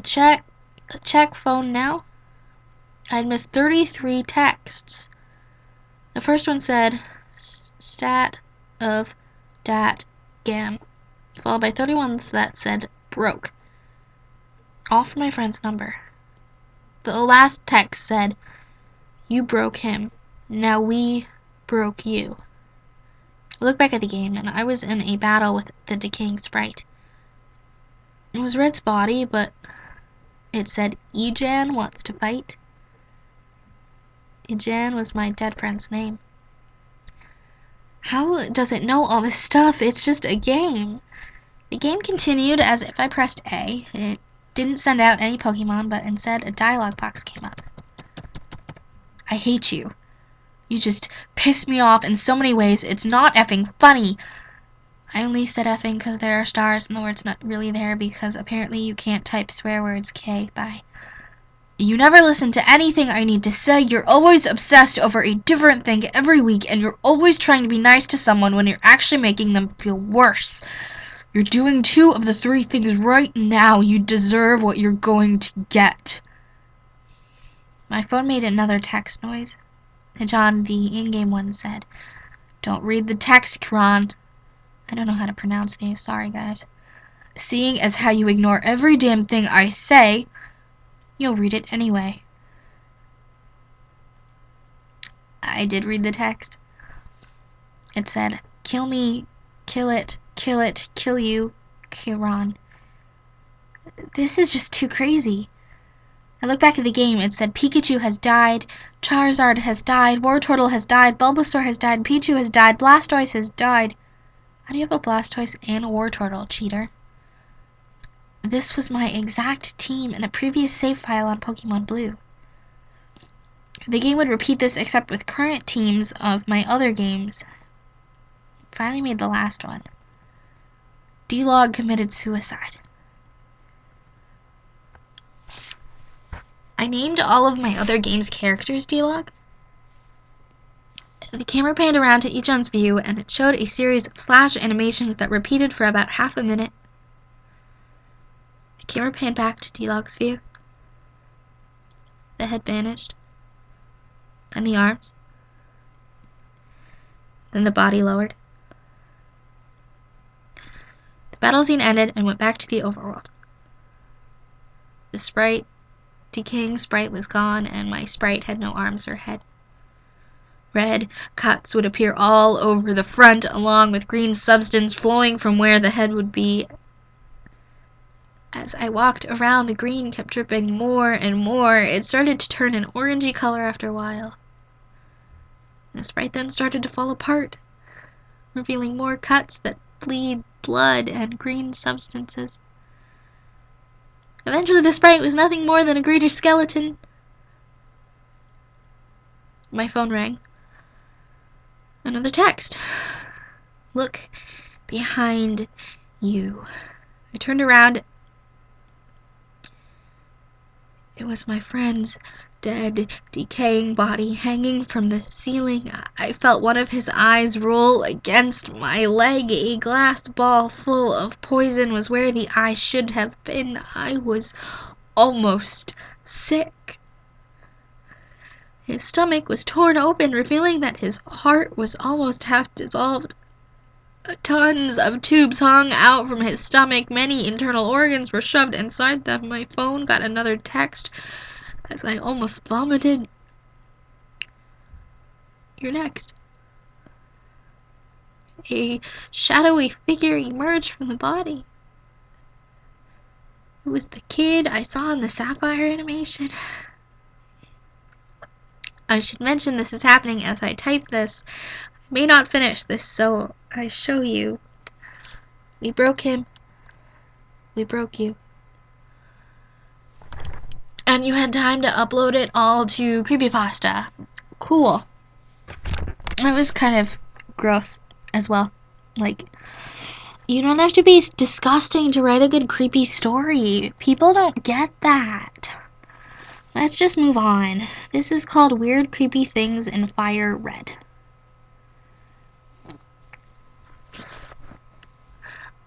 Check Check phone now. I'd missed 33 texts. The first one said, stat of dat gam, followed by 31 that said broke. All from my friend's number. The last text said, you broke him. Now we broke you. I looked back at the game, and I was in a battle with the decaying sprite. It was Red's body, but it said, Ejan wants to fight. Ejan was my dead friend's name. How does it know all this stuff? It's just a game. The game continued as if I pressed A. It didn't send out any Pokemon, but instead a dialogue box came up. I hate you. You just piss me off in so many ways. It's not effing funny. I only said effing because there are stars and the word's not really there because apparently you can't type swear words. K. Bye. You never listen to anything I need to say. You're always obsessed over a different thing every week, and you're always trying to be nice to someone when you're actually making them feel worse. You're doing 2 of the 3 things right now. You deserve what you're going to get. My phone made another text noise. John, the in-game one, said, don't read the text, Kiran. I don't know how to pronounce these. Sorry, guys. Seeing as how you ignore every damn thing I say, you'll read it anyway. I did read the text. It said, kill me, kill it, kill you, Kiran. This is just too crazy. I looked back at the game. It said Pikachu has died, Charizard has died, Wartortle has died, Bulbasaur has died, Pichu has died, Blastoise has died. How do you have a Blastoise and a Wartortle, cheater? This was my exact team in a previous save file on Pokemon Blue. The game would repeat this except with current teams of my other games. Finally made the last one. D-Log committed suicide. I named all of my other games' characters D-Log. The camera panned around to each one's view, and it showed a series of slash animations that repeated for about half a minute. The camera panned back to D-Log's view. The head vanished. Then the arms. Then the body lowered. The battle scene ended and went back to the overworld. The decaying sprite was gone, and my sprite had no arms or head. Red cuts would appear all over the front, along with green substance flowing from where the head would be. As I walked around, the green kept dripping more and more. It started to turn an orangey color after a while. The sprite then started to fall apart, revealing more cuts that bleed blood and green substances. Eventually the sprite was nothing more than a greater skeleton. My phone rang. Another text. Look behind you. I turned around. It was my friend's dead, decaying body hanging from the ceiling. I felt one of his eyes roll against my leg. A glass ball full of poison was where the eye should have been. I was almost sick. His stomach was torn open, revealing that his heart was almost half dissolved. Tons of tubes hung out from his stomach. Many internal organs were shoved inside them. My phone got another text as I almost vomited. You're next. A shadowy figure emerged from the body. It was the kid I saw in the sapphire animation. I should mention this is happening as I type this. I may not finish this, so I show you. We broke him. We broke you. And you had time to upload it all to Creepypasta. Cool. It was kind of gross as well. Like, you don't have to be disgusting to write a good creepy story. People don't get that. Let's just move on. This is called Weird Creepy Things in Fire Red.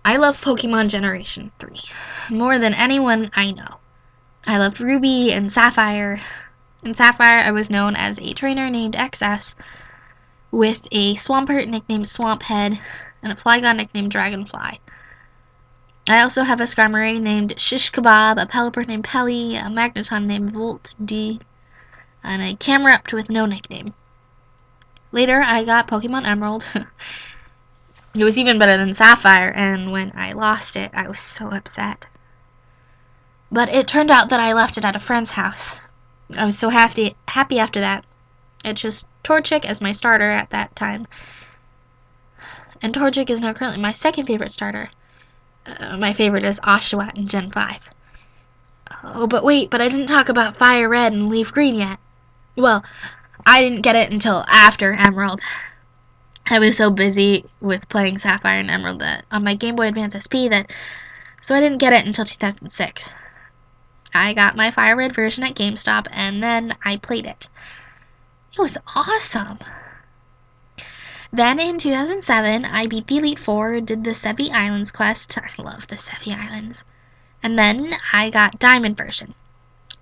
I love Pokemon Generation 3 more than anyone I know. I loved Ruby and Sapphire. In Sapphire, I was known as a trainer named XS, with a Swampert nicknamed Swamphead, and a Flygon nicknamed Dragonfly. I also have a Skarmory named Shish Kebab, a Pelipper named Pelly, a Magneton named Volt D, and a Camerupt with no nickname. Later, I got Pokemon Emerald. It was even better than Sapphire, and when I lost it, I was so upset. But it turned out that I left it at a friend's house. I was so happy after that. I chose Torchic as my starter at that time. And Torchic is now currently my second favorite starter. My favorite is Oshawott in Gen 5. Oh, but wait, I didn't talk about Fire Red and Leaf Green yet. Well, I didn't get it until after Emerald. I was so busy with playing Sapphire and Emerald on my Game Boy Advance SP so I didn't get it until 2006. I got my Fire Red version at GameStop, and then I played it. It was awesome. Then in 2007, I beat the Elite Four, did the Sevi Islands quest. I love the Sevi Islands. And then I got Diamond version.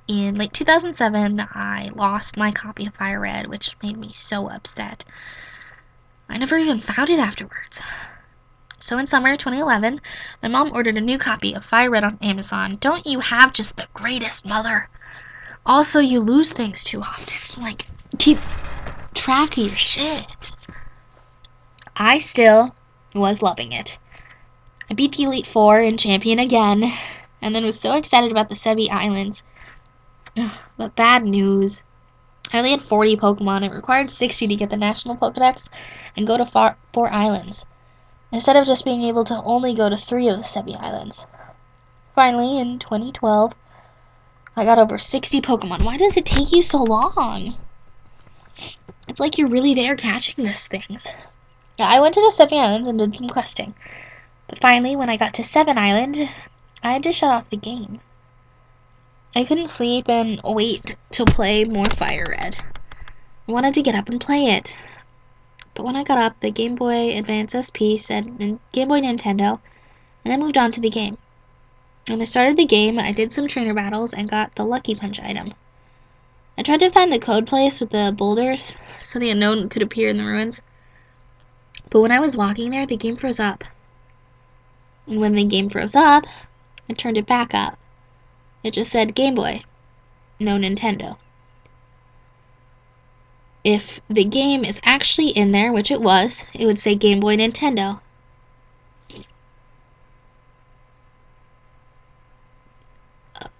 In late 2007, I lost my copy of Fire Red, which made me so upset. I never even found it afterwards. So in summer 2011, my mom ordered a new copy of Fire Red on Amazon. Don't you have just the greatest mother? Also, you lose things too often. Like, keep track of your shit. I still was loving it. I beat the Elite Four and Champion again, and then was so excited about the Sevi Islands. But bad news. I only had 40 Pokemon. It required 60 to get the National Pokedex and go to 4 islands, instead of just being able to only go to 3 of the Sevi Islands. Finally, in 2012, I got over 60 Pokemon. Why does it take you so long? It's like you're really there catching these things. Yeah, I went to the Sevi Islands and did some questing. But finally, when I got to 7 Island, I had to shut off the game. I couldn't sleep and wait to play more Fire Red. I wanted to get up and play it. But when I got up, the Game Boy Advance SP said Game Boy Nintendo, and I moved on to the game. When I started the game, I did some trainer battles and got the Lucky Punch item. I tried to find the code place with the boulders so the unknown could appear in the ruins. But when I was walking there, the game froze up. And when the game froze up, I turned it back up. It just said Game Boy, no Nintendo. If the game is actually in there, which it was, it would say Game Boy Nintendo.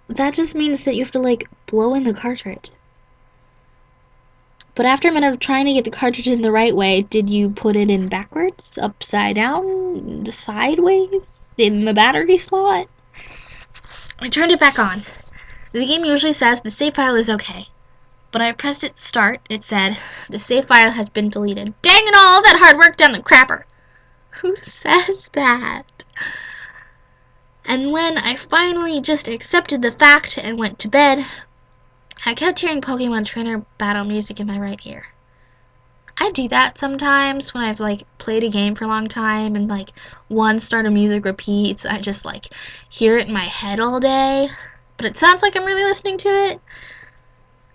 That just means that you have to, blow in the cartridge. But after a minute of trying to get the cartridge in the right way, did you put it in backwards, upside down, sideways, in the battery slot? I turned it back on. The game usually says the save file is okay. But I pressed it start, it said, the save file has been deleted. Dang it all that hard work down the crapper! Who says that? And when I finally just accepted the fact and went to bed, I kept hearing Pokemon Trainer battle music in my right ear. I do that sometimes when I've played a game for a long time and one start of music repeats. I just hear it in my head all day, but it sounds like I'm really listening to it.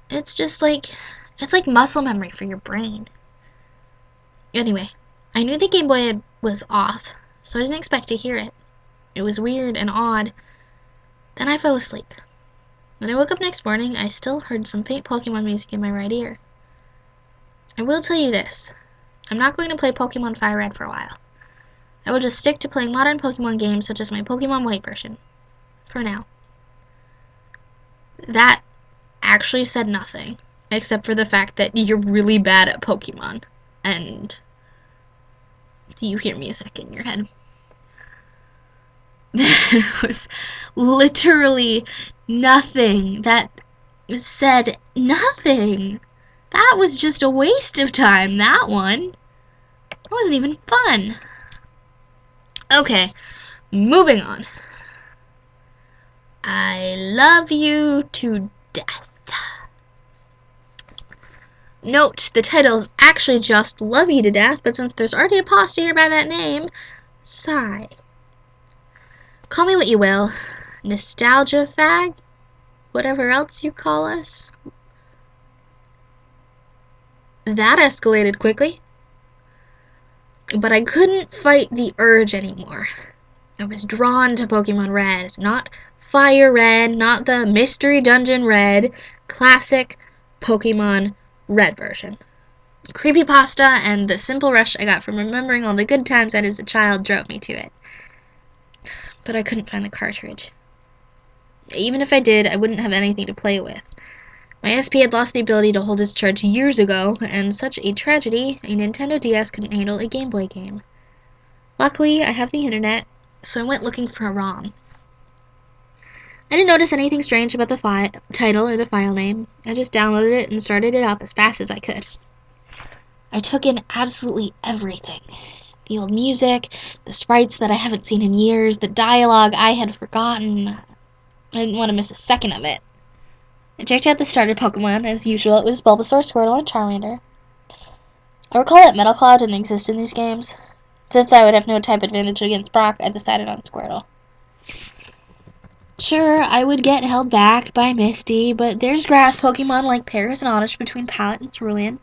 It's just it's like muscle memory for your brain. Anyway, I knew the Game Boy was off, so I didn't expect to hear it. It was weird and odd. Then I fell asleep. When I woke up next morning, I still heard some faint Pokemon music in my right ear. I will tell you this. I'm not going to play Pokemon Fire Red for a while. I will just stick to playing modern Pokemon games such as my Pokemon White version. For now. That actually said nothing, except for the fact that you're really bad at Pokemon, and you hear music in your head. There was literally nothing that said nothing. That was just a waste of time, that one. It wasn't even fun. Okay, moving on. I love you to death. Note, the title is actually just Love You to Death, but since there's already a pasta here by that name, sigh. Call me what you will. Nostalgia fag? whatever else you call us. That escalated quickly. But I couldn't fight the urge anymore. I was drawn to Pokemon Red, not Fire Red, not the Mystery Dungeon Red, classic Pokemon Red version. Creepypasta and the simple rush I got from remembering all the good times I had as a child drove me to it. But I couldn't find the cartridge. Even if I did, I wouldn't have anything to play with. My SP had lost the ability to hold its charge years ago, and such a tragedy, a Nintendo DS couldn't handle a Game Boy game. Luckily, I have the internet, so I went looking for a ROM. I didn't notice anything strange about the title or the file name. I just downloaded it and started it up as fast as I could. I took in absolutely everything. The old music, the sprites that I haven't seen in years, the dialogue I had forgotten. I didn't want to miss a second of it. I checked out the starter Pokemon. As usual, it was Bulbasaur, Squirtle, and Charmander. I recall that Metal Claw didn't exist in these games. Since I would have no type advantage against Brock, I decided on Squirtle. Sure, I would get held back by Misty, but there's grass Pokemon like Paris and Oddish between Pallet and Cerulean.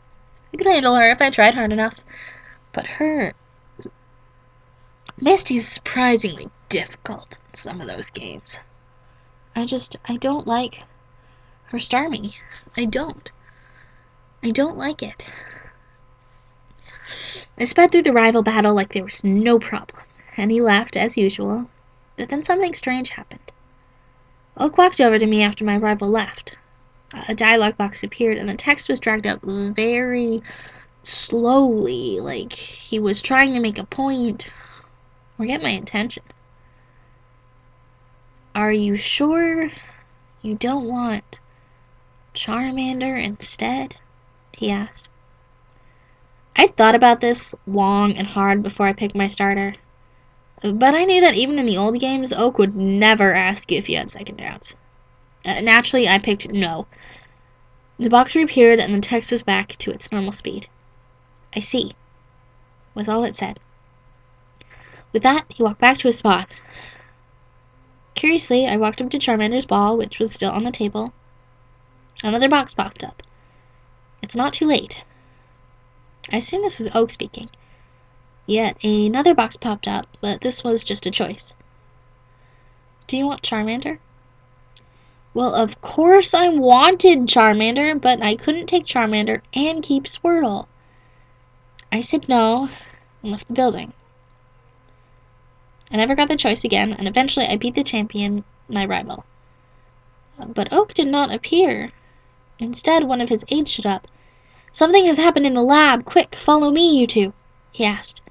I could handle her if I tried hard enough. But her... Misty's surprisingly difficult in some of those games. I don't like her Starmie. I don't like it. I sped through the rival battle like there was no problem, and he left, as usual. But then something strange happened. Oak walked over to me after my rival left. A dialogue box appeared, and the text was dragged up very slowly, like he was trying to make a point or get my attention. Are you sure you don't want Charmander instead? He asked. I'd thought about this long and hard before I picked my starter. But I knew that even in the old games, Oak would never ask you if you had second doubts. Naturally, I picked no. The box reappeared and the text was back to its normal speed. I see, was all it said. With that, he walked back to his spot. Curiously, I walked up to Charmander's ball, which was still on the table. Another box popped up. It's not too late. I assumed this was Oak speaking. Yet another box popped up, but this was just a choice. Do you want Charmander? Well, of course I wanted Charmander, but I couldn't take Charmander and keep Squirtle. I said no and left the building. I never got the choice again, and eventually I beat the champion, my rival. But Oak did not appear. Instead, one of his aides showed up. Something has happened in the lab. Quick, follow me, you two, he asked.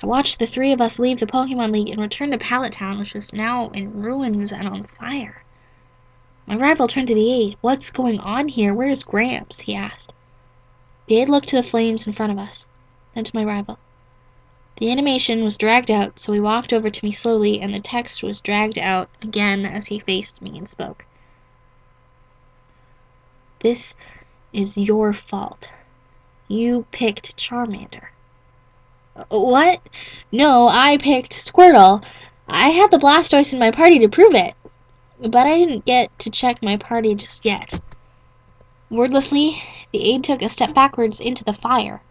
I watched the three of us leave the Pokemon League and return to Pallet Town, which was now in ruins and on fire. My rival turned to the aide. What's going on here? Where's Gramps? He asked. The aide looked to the flames in front of us, then to my rival. The animation was dragged out, so he walked over to me slowly, and the text was dragged out again as he faced me and spoke. This is your fault. You picked Charmander. What? No, I picked Squirtle. I had the Blastoise in my party to prove it. But I didn't get to check my party just yet. Wordlessly, the aide took a step backwards into the fire.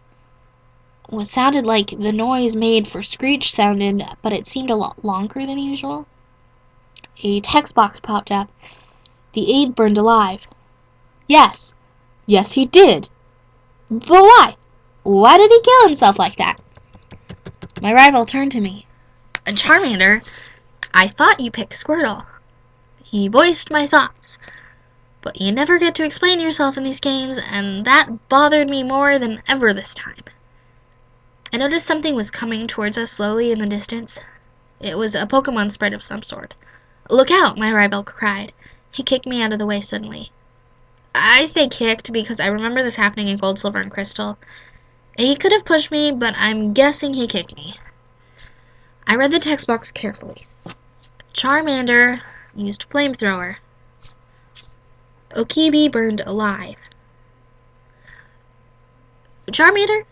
What sounded like the noise made for Screech sounded, but it seemed a lot longer than usual. A text box popped up. The aide burned alive. Yes. Yes, he did. But why? Why did he kill himself like that? My rival turned to me. Charmander, I thought you picked Squirtle. He voiced my thoughts. But you never get to explain yourself in these games, and that bothered me more than ever this time. I noticed something was coming towards us slowly in the distance. It was a Pokemon sprite of some sort. Look out, my rival cried. He kicked me out of the way suddenly. I say kicked because I remember this happening in Gold, Silver, and Crystal. He could have pushed me, but I'm guessing he kicked me. I read the text box carefully. Charmander used flamethrower. Okibi burned alive. Charmander?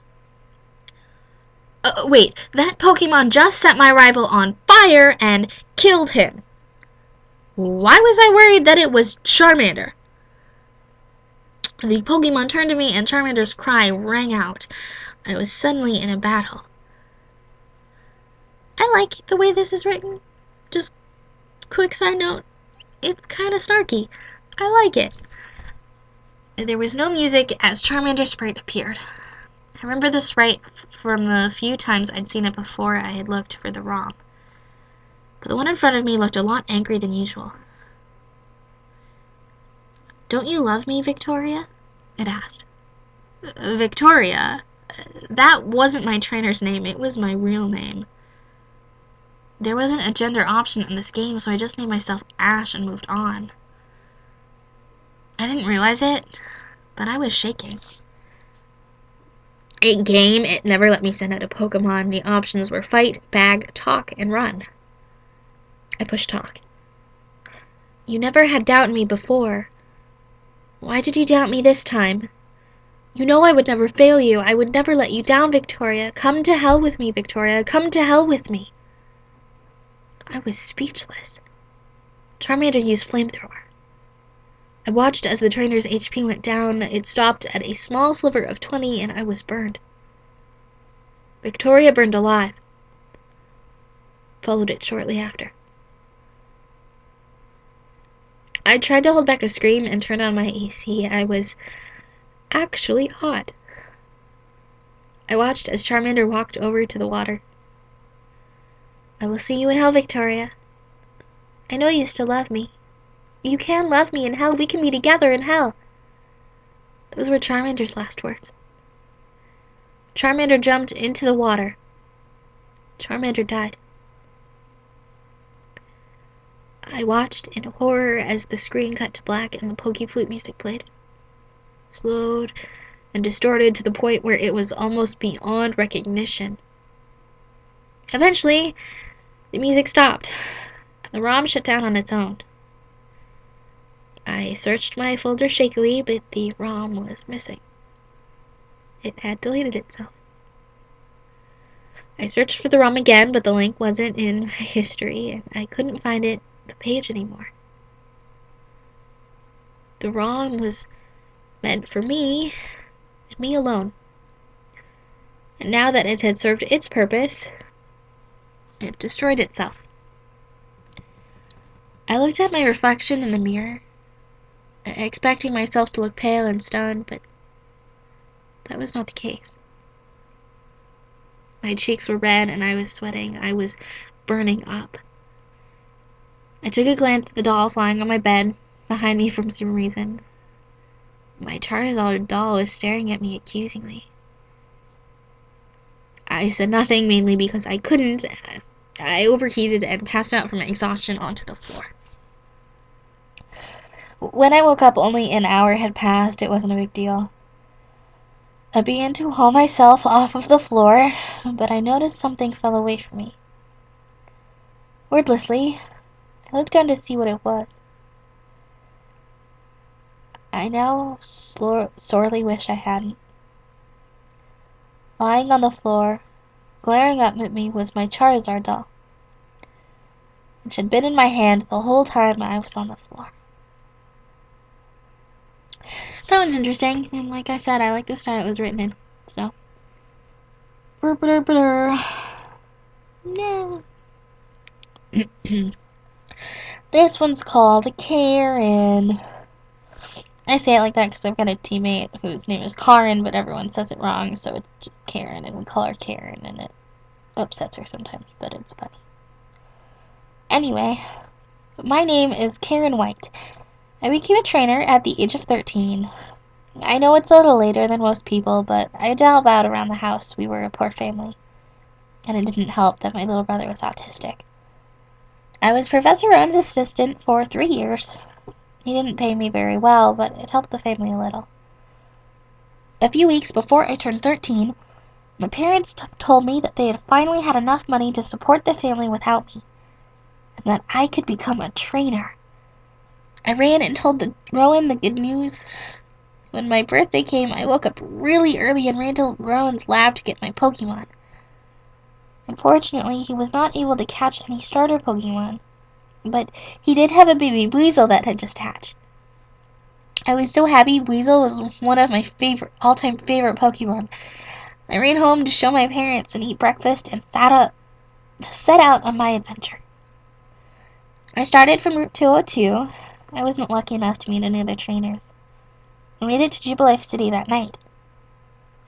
Wait, that Pokemon just set my rival on fire and killed him. Why was I worried that it was Charmander? The Pokemon turned to me and Charmander's cry rang out. I was suddenly in a battle. I like the way this is written. Just quick side note, it's kind of snarky. I like it. There was no music as Charmander's sprite appeared. I remember the sprite from the few times I'd seen it before I had looked for the ROM. But the one in front of me looked a lot angry than usual. "Don't you love me, Victoria?" it asked. Victoria? That wasn't my trainer's name, it was my real name. There wasn't a gender option in this game, so I just named myself Ash and moved on. I didn't realize it, but I was shaking. In game, it never let me send out a Pokemon. The options were fight, bag, talk, and run. I pushed talk. "You never had doubt in me before. Why did you doubt me this time? You know I would never fail you. I would never let you down, Victoria. Come to hell with me, Victoria. Come to hell with me." I was speechless. Charmander used Flamethrower. I watched as the trainer's HP went down. It stopped at a small sliver of 20, and I was burned. Victoria burned alive. Followed it shortly after. I tried to hold back a scream and turn on my AC. I was actually hot. I watched as Charmander walked over to the water. "I will see you in hell, Victoria. I know you still love me. You can love me in hell. We can be together in hell." Those were Charmander's last words. Charmander jumped into the water. Charmander died. I watched in horror as the screen cut to black and the Pokeflute music played. Slowed and distorted to the point where it was almost beyond recognition. Eventually, the music stopped. The ROM shut down on its own. I searched my folder shakily, but the ROM was missing. It had deleted itself. I searched for the ROM again, but the link wasn't in my history, and I couldn't find the page anymore. The ROM was meant for me, and me alone. And now that it had served its purpose, it destroyed itself. I looked at my reflection in the mirror, expecting myself to look pale and stunned, but that was not the case. My cheeks were red and I was sweating. I was burning up. I took a glance at the dolls lying on my bed behind me for some reason. My Charizard doll was staring at me accusingly. I said nothing, mainly because I couldn't. I overheated and passed out from exhaustion onto the floor. When I woke up, only an hour had passed. It wasn't a big deal. I began to haul myself off of the floor, but I noticed something fell away from me. Wordlessly, I looked down to see what it was. I now sorely wish I hadn't. Lying on the floor, glaring up at me, was my Charizard doll, which had been in my hand the whole time I was on the floor. That one's interesting, and like I said, I like the style it was written in, so. No. This one's called Karen. I say it like that because I've got a teammate whose name is Karen, but everyone says it wrong, so it's just Karen, and we call her Karen, and it upsets her sometimes, but it's funny. Anyway, my name is Karen White. I became a trainer at the age of 13. I know it's a little later than most people, but I dealt about around the house. We were a poor family, and it didn't help that my little brother was autistic. I was Professor Rowan's assistant for 3 years. He didn't pay me very well, but it helped the family a little. A few weeks before I turned 13, my parents told me that they had finally had enough money to support the family without me, and that I could become a trainer. I ran and told Rowan the good news. When my birthday came, I woke up really early and ran to Rowan's lab to get my Pokemon. Unfortunately, he was not able to catch any starter Pokemon. but he did have a baby weasel that had just hatched. I was so happy. Weasel was one of my all-time favorite Pokemon. I ran home to show my parents and eat breakfast and set out on my adventure. I started from Route 202. I wasn't lucky enough to meet any other trainers. I made it to Jubilife City that night.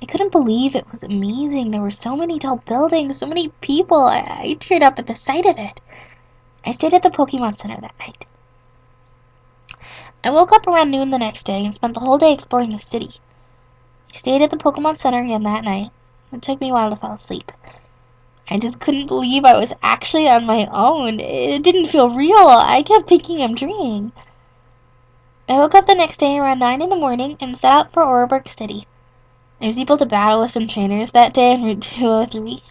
I couldn't believe it was amazing. There were so many tall buildings, so many people. I teared up at the sight of it. I stayed at the Pokemon Center that night. I woke up around noon the next day and spent the whole day exploring the city. I stayed at the Pokemon Center again that night. It took me a while to fall asleep. I just couldn't believe I was actually on my own. It didn't feel real. I kept thinking I'm dreaming. I woke up the next day around 9 in the morning and set out for Oreburgh City. I was able to battle with some trainers that day on Route 203.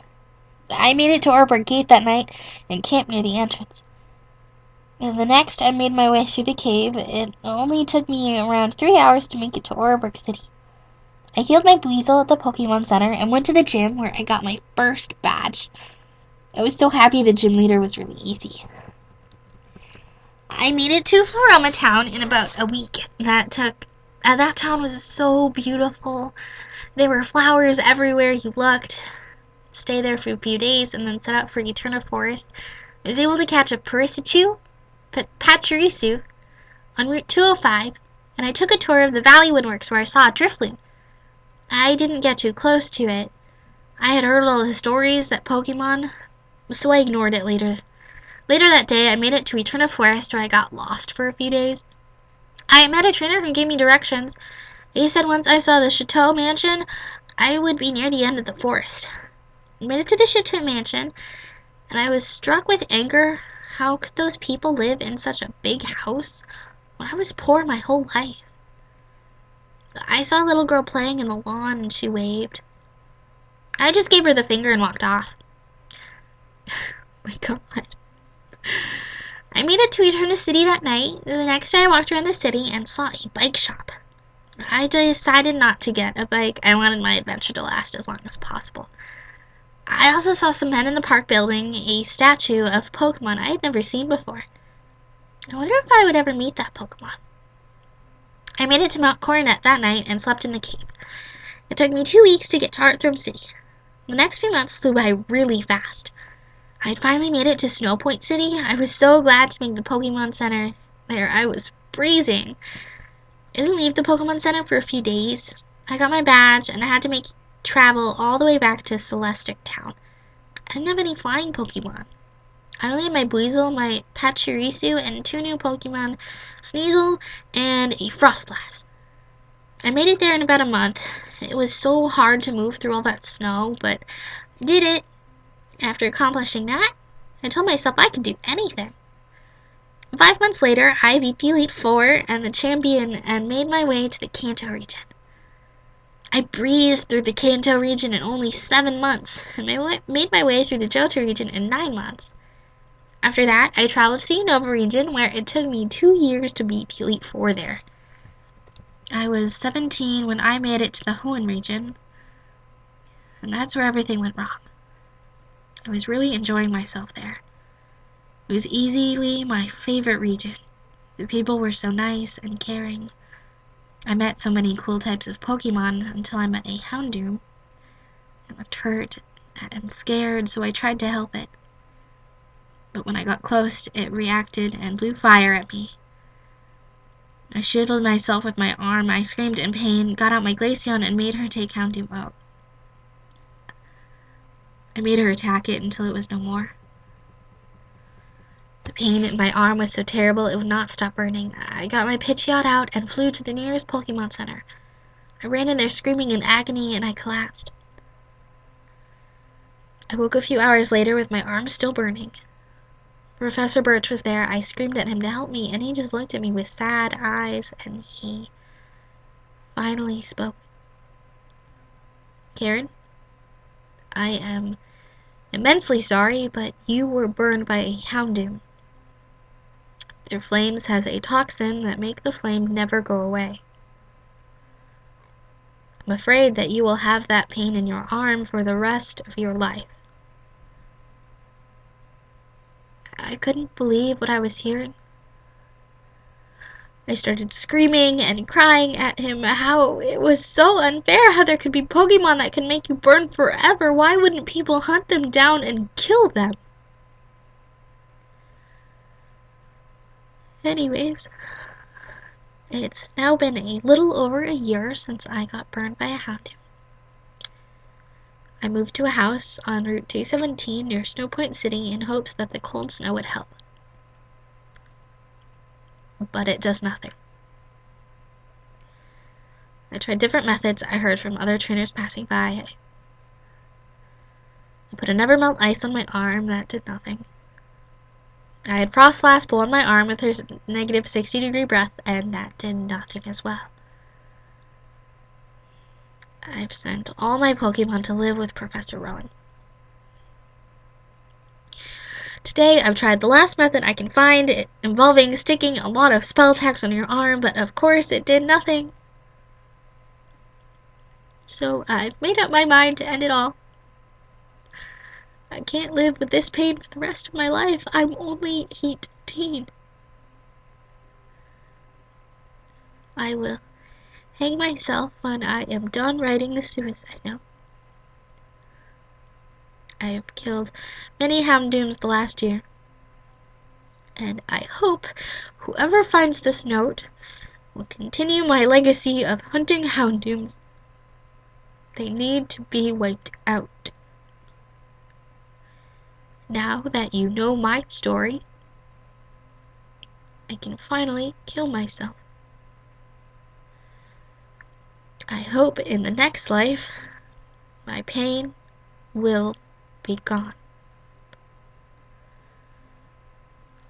I made it to Oreburgh Gate that night and camped near the entrance. And the next, I made my way through the cave. It only took me around 3 hours to make it to Oreburgh City. I healed my Weasel at the Pokemon Center and went to the gym where I got my first badge. I was so happy the gym leader was really easy. I made it to Floroma Town in about a week. That town was so beautiful. There were flowers everywhere you looked. Stay there for a few days and then set out for Eterna Forest. I was able to catch a Pachirisu on Route 205, and I took a tour of the Valley Windworks where I saw a Drifloon. I didn't get too close to it. I had heard all the stories that Pokemon, so I ignored it later. Later that day, I made it to Eterna Forest where I got lost for a few days. I met a trainer who gave me directions. He said once I saw the Chateau Mansion, I would be near the end of the forest. I made it to the Chateau Mansion, and I was struck with anger. How could those people live in such a big house when I was poor my whole life? I saw a little girl playing in the lawn, and she waved. I just gave her the finger and walked off. My God. I made it to Eterna City that night. The next day I walked around the city and saw a bike shop. I decided not to get a bike. I wanted my adventure to last as long as possible. I also saw some men in the park building a statue of Pokemon I had never seen before. I wonder if I would ever meet that Pokemon. I made it to Mount Coronet that night and slept in the cave. It took me 2 weeks to get to Heartthrob City. The next few months flew by really fast. I had finally made it to Snow Point City. I was so glad to make the Pokemon Center there. I was freezing. I didn't leave the Pokemon Center for a few days. I got my badge and I had to travel all the way back to Celestic Town. I didn't have any flying Pokemon. I only had my Buizel, my Pachirisu, and 2 new Pokemon, Sneasel and a Frostlass. I made it there in about a month. It was so hard to move through all that snow, but I did it. After accomplishing that, I told myself I could do anything. 5 months later, I beat the Elite Four and the champion and made my way to the Kanto region. I breezed through the Kanto region in only 7 months, and made my way through the Johto region in 9 months. After that, I traveled to the Unova region, where it took me 2 years to beat the Elite Four there. I was 17 when I made it to the Hoenn region, and that's where everything went wrong. I was really enjoying myself there. It was easily my favorite region. The people were so nice and caring. I met so many cool types of Pokemon until I met a Houndoom. I looked hurt and scared, so I tried to help it. But when I got close, it reacted and blew fire at me. I shielded myself with my arm. I screamed in pain, got out my Glaceon, and made her take Houndoom out. I made her attack it until it was no more. The pain in my arm was so terrible it would not stop burning. I got my Pidgeot out and flew to the nearest Pokemon Center. I ran in there screaming in agony and I collapsed. I woke a few hours later with my arm still burning. Professor Birch was there. I screamed at him to help me and he just looked at me with sad eyes and he finally spoke. Karen, I am immensely sorry, but you were burned by a Houndoom. Their flames has a toxin that make the flame never go away. I'm afraid that you will have that pain in your arm for the rest of your life. I couldn't believe what I was hearing. I started screaming and crying at him how it was so unfair how there could be Pokemon that can make you burn forever. Why wouldn't people hunt them down and kill them? Anyways, it's now been a little over a year since I got burned by a Houndoom. I moved to a house on Route 217 near Snow Point City in hopes that the cold snow would help. But it does nothing. I tried different methods I heard from other trainers passing by. I put a never melt ice on my arm. That did nothing. I had Frostlass pull on my arm with her negative 60-degree breath, and that did nothing as well. I've sent all my Pokemon to live with Professor Rowan. Today, I've tried the last method I can find, involving sticking a lot of spell attacks on your arm, but of course it did nothing. So I've made up my mind to end it all. I can't live with this pain for the rest of my life. I'm only 18. I will hang myself when I am done writing the suicide note. I have killed many Houndooms the last year, and I hope whoever finds this note will continue my legacy of hunting Houndooms. They need to be wiped out. Now that you know my story, I can finally kill myself. I hope in the next life, my pain will be gone.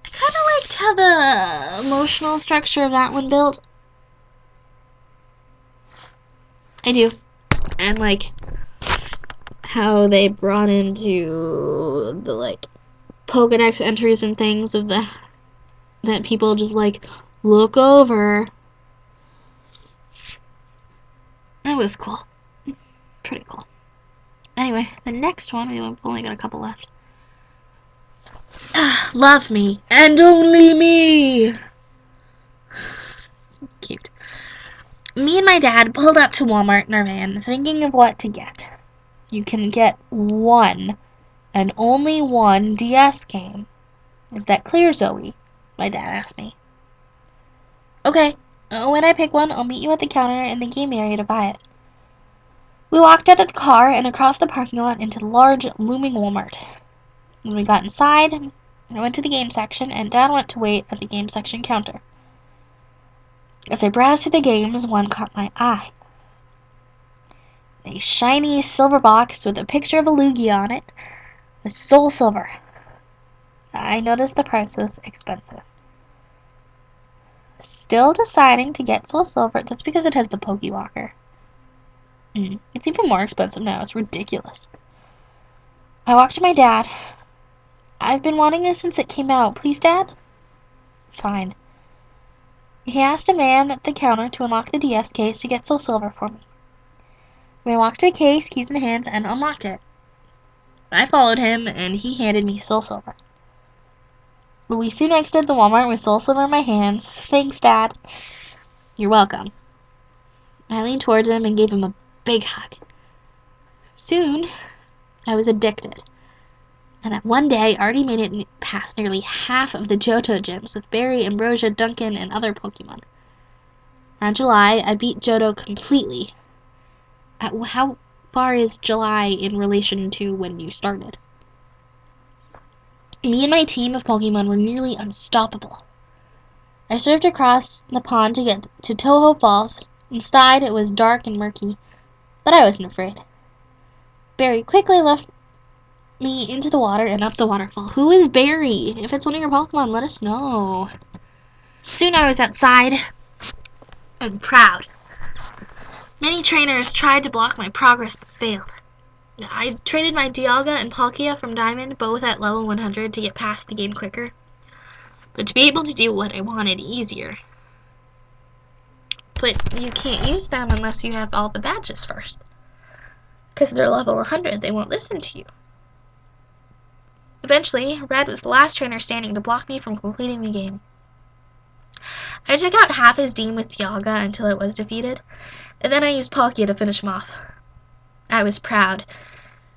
I kind of liked how the emotional structure of that one built. I do. And like how they brought into the like Pokedex entries and things of that people just like look over. That was cool. Pretty cool. Anyway, the next one, we've only got a couple left. Love me, and only me! Cute. Me and my dad pulled up to Walmart in our van, thinking of what to get. You can get one, and only one, DS game. Is that clear, Zoe? My dad asked me. Okay, when I pick one, I'll meet you at the counter in the game area to buy it. We walked out of the car and across the parking lot into the large, looming Walmart. When we got inside, I went to the game section, and Dad went to wait at the game section counter. As I browsed through the games, one caught my eye. A shiny silver box with a picture of a Lugia on it was Soul Silver. I noticed the price was expensive. Still deciding to get Soul Silver. That's because it has the Pokewalker. It's even more expensive now. It's ridiculous. I walked to my dad. I've been wanting this since it came out. Please, Dad? Fine. He asked a man at the counter to unlock the DS case to get Soul Silver for me. We walked to the case, keys in hands, and unlocked it. I followed him, and he handed me Soul Silver. We soon exited the Walmart with Soul Silver in my hands. Thanks, Dad. You're welcome. I leaned towards him and gave him a big hug. Soon, I was addicted. And that one day, I already made it past nearly half of the Johto gyms with Berry, Ambrosia, Duncan, and other Pokemon. Around July, I beat Johto completely. How far is July in relation to when you started? Me and my team of Pokemon were nearly unstoppable. I surfed across the pond to get to Toho Falls. Inside, it was dark and murky, but I wasn't afraid. Barry quickly left me into the water and up the waterfall. Who is Barry? If it's one of your Pokemon, let us know. Soon I was outside and proud. Many trainers tried to block my progress but failed. I traded my Dialga and Palkia from Diamond, both at level 100, to get past the game quicker. But to be able to do what I wanted easier. But you can't use them unless you have all the badges first. Because they're level 100, they won't listen to you. Eventually, Red was the last trainer standing to block me from completing the game. I took out half his team with Dialga until it was defeated, and then I used Palkia to finish him off. I was proud,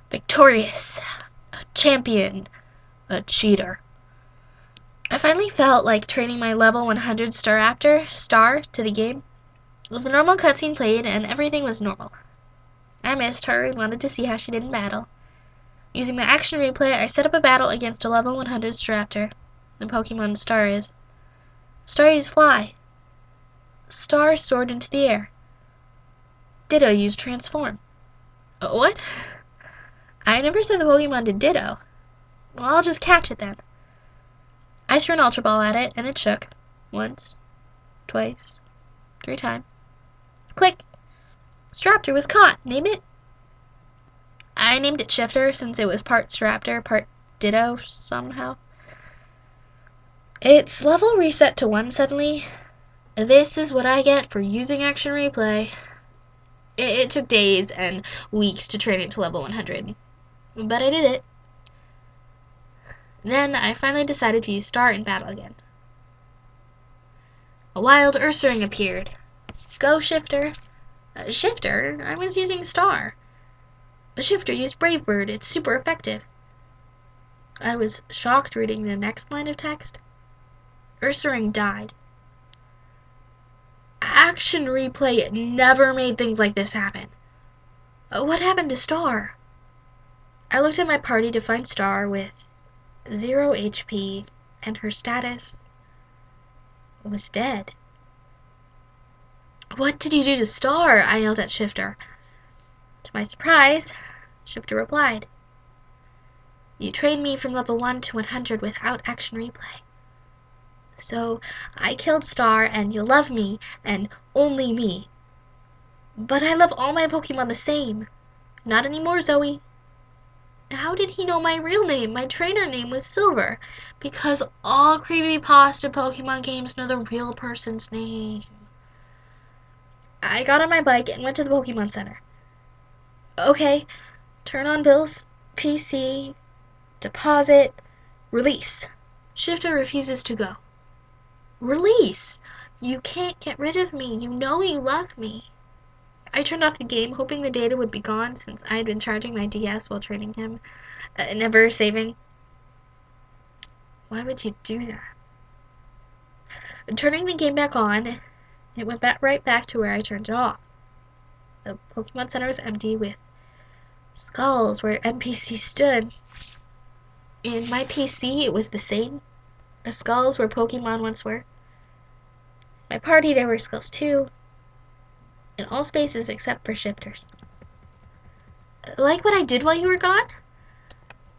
victorious, a champion, a cheater. I finally felt like training my level 100 Star to the game. The normal cutscene played, and everything was normal. I missed her and wanted to see how she did in battle. Using the action replay, I set up a battle against a level 100 Staraptor. The Pokemon Star is. Starries fly. Star soared into the air. Ditto used Transform. What? I never said the Pokemon did Ditto. Well, I'll just catch it then. I threw an Ultra Ball at it, and it shook. Once, twice, 3 times. Click! Staraptor was caught. Name it? I named it Shifter since it was part Staraptor, part Ditto somehow. Its level reset to 1 suddenly. This is what I get for using action replay. It took days and weeks to train it to level 100, but I did it. Then I finally decided to use Star in battle again. A wild Ursaring appeared. Go, Shifter. Shifter? I was using Star. Shifter used Brave Bird. It's super effective. I was shocked reading the next line of text. Ursaring died. Action replay never made things like this happen. What happened to Star? I looked at my party to find Star with 0 HP, and her status was dead. What did you do to Star? I yelled at Shifter. To my surprise, Shifter replied, You trained me from level 1 to 100 without action replay. So I killed Star, and you'll love me, and only me. But I love all my Pokemon the same. Not anymore, Zoe. How did he know my real name? My trainer name was Silver. Because all creepypasta Pokemon games know the real person's name. I got on my bike and went to the Pokemon Center. Okay, turn on Bill's PC, deposit, release. Shifter refuses to go. Release! You can't get rid of me. You know you love me. I turned off the game, hoping the data would be gone since I had been charging my DS while training him, never saving. Why would you do that? Turning the game back on, it went right back to where I turned it off. The Pokemon Center was empty with skulls where NPCs stood. In my PC, it was the same. The skulls where Pokemon once were. In my party, there were skulls too. In all spaces except for Shifters. Like what I did while you were gone?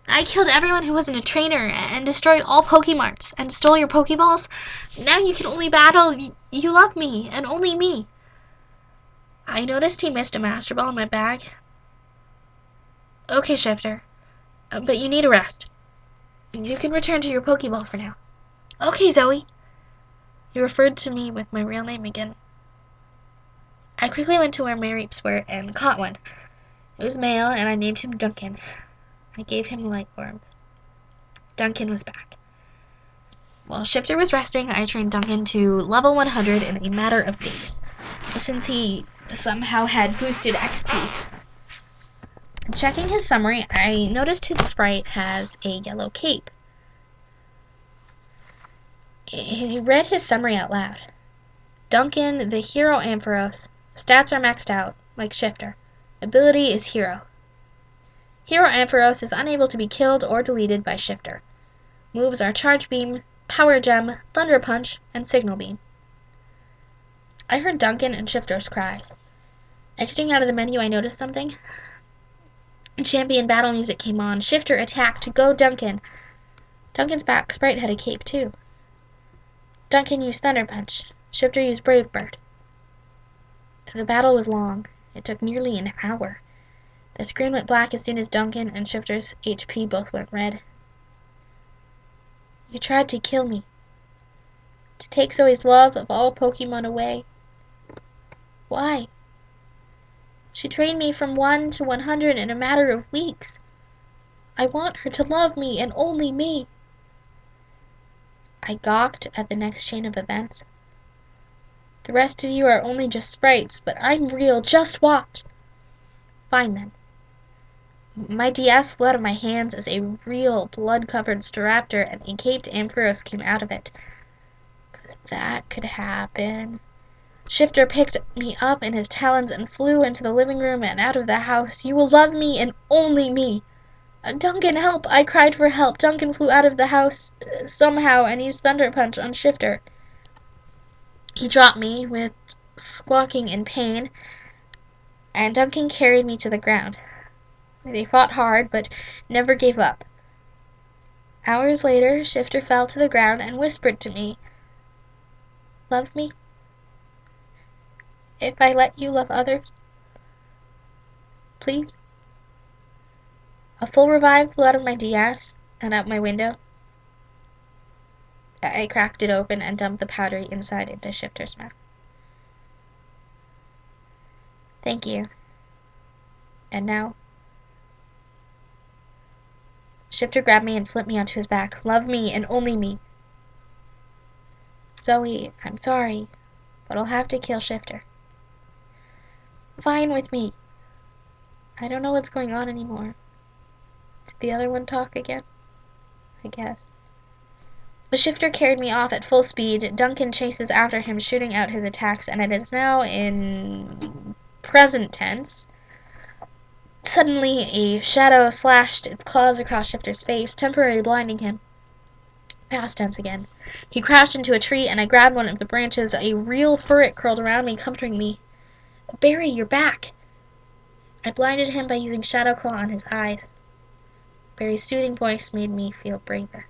I killed everyone who wasn't a trainer and destroyed all Pokemarts and stole your Pokeballs. Now you can only battle. You love me and only me. I noticed he missed a Master Ball in my bag. Okay, Shifter, but you need a rest. You can return to your Pokeball for now. Okay, Zoe. He referred to me with my real name again. I quickly went to where Mareeps were and caught one. It was male, and I named him Duncan. I gave him the light orb. Duncan was back. While Shifter was resting, I trained Duncan to level 100 in a matter of days, since he somehow had boosted XP. Checking his summary, I noticed his sprite has a yellow cape. He read his summary out loud. Duncan, the Hero Ampharos. Stats are maxed out, like Shifter. Ability is Hero. Hero Ampharos is unable to be killed or deleted by Shifter. Moves are Charge Beam, Power Gem, Thunder Punch, and Signal Beam. I heard Duncan and Shifter's cries. Exiting out of the menu, I noticed something. Champion battle music came on. Shifter attacked. Go Duncan. Duncan's back sprite had a cape too. Duncan used Thunder Punch. Shifter used Brave Bird. The battle was long. It took nearly an hour. The screen went black as soon as Duncan and Shifter's HP both went red. You tried to kill me. To take Zoe's love of all Pokemon away. Why? She trained me from 1 to 100 in a matter of weeks. I want her to love me and only me. I gawked at the next chain of events. The rest of you are only just sprites, but I'm real. Just watch. Fine then. My DS flew out of my hands as a real blood-covered Staraptor and a caped Ampharos came out of it. 'Cause that could happen. Shifter picked me up in his talons and flew into the living room and out of the house. You will love me and only me. Duncan, help! I cried for help. Duncan flew out of the house somehow and used Thunder Punch on Shifter. He dropped me with squawking in pain, and Duncan carried me to the ground. They fought hard, but never gave up. Hours later, Shifter fell to the ground and whispered to me, "Love me? If I let you love others? Please?" A full revive flew out of my DS and out my window. I cracked it open and dumped the powdery inside into Shifter's mouth. Thank you. And now? Shifter grabbed me and flipped me onto his back. Love me and only me. Zoe, I'm sorry, but I'll have to kill Shifter. Fine with me. I don't know what's going on anymore. Did the other one talk again? I guess. The Shifter carried me off at full speed. Duncan chases after him, shooting out his attacks, and it is now in present tense. Suddenly, a shadow slashed its claws across Shifter's face, temporarily blinding him. Past tense again. He crashed into a tree, and I grabbed one of the branches. A real furret curled around me, comforting me. Barry, you're back! I blinded him by using Shadow Claw on his eyes. Barry's soothing voice made me feel braver.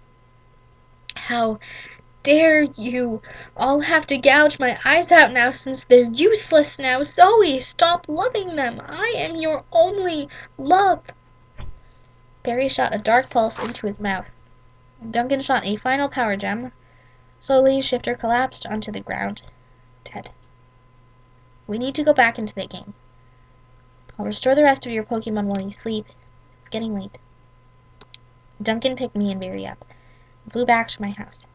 How dare you! I'll have to gouge my eyes out now since they're useless now. Zoe, stop loving them. I am your only love. Barry shot a dark pulse into his mouth. Duncan shot a final power gem. Slowly, Shifter collapsed onto the ground, dead. We need to go back into the game. I'll restore the rest of your Pokemon while you sleep. It's getting late. Duncan picked me and Barry up and flew back to my house.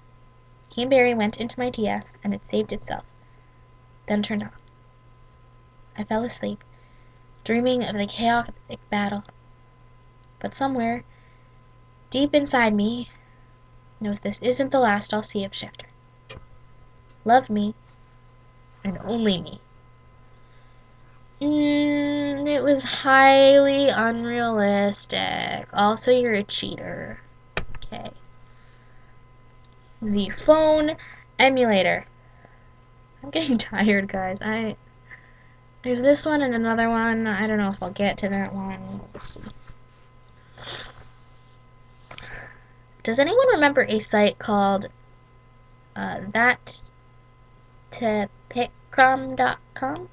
He and Barry went into my DS, and it saved itself, then turned on. I fell asleep, dreaming of the chaotic battle. But somewhere, deep inside me, knows this isn't the last I'll see of Shifter. Love me, and only me. It was highly unrealistic. Also, you're a cheater. Okay. The phone emulator. I'm getting tired, guys. There's this one and another one. I don't know if I'll get to that one. Let's see. Does anyone remember a site called thattopicrum.com?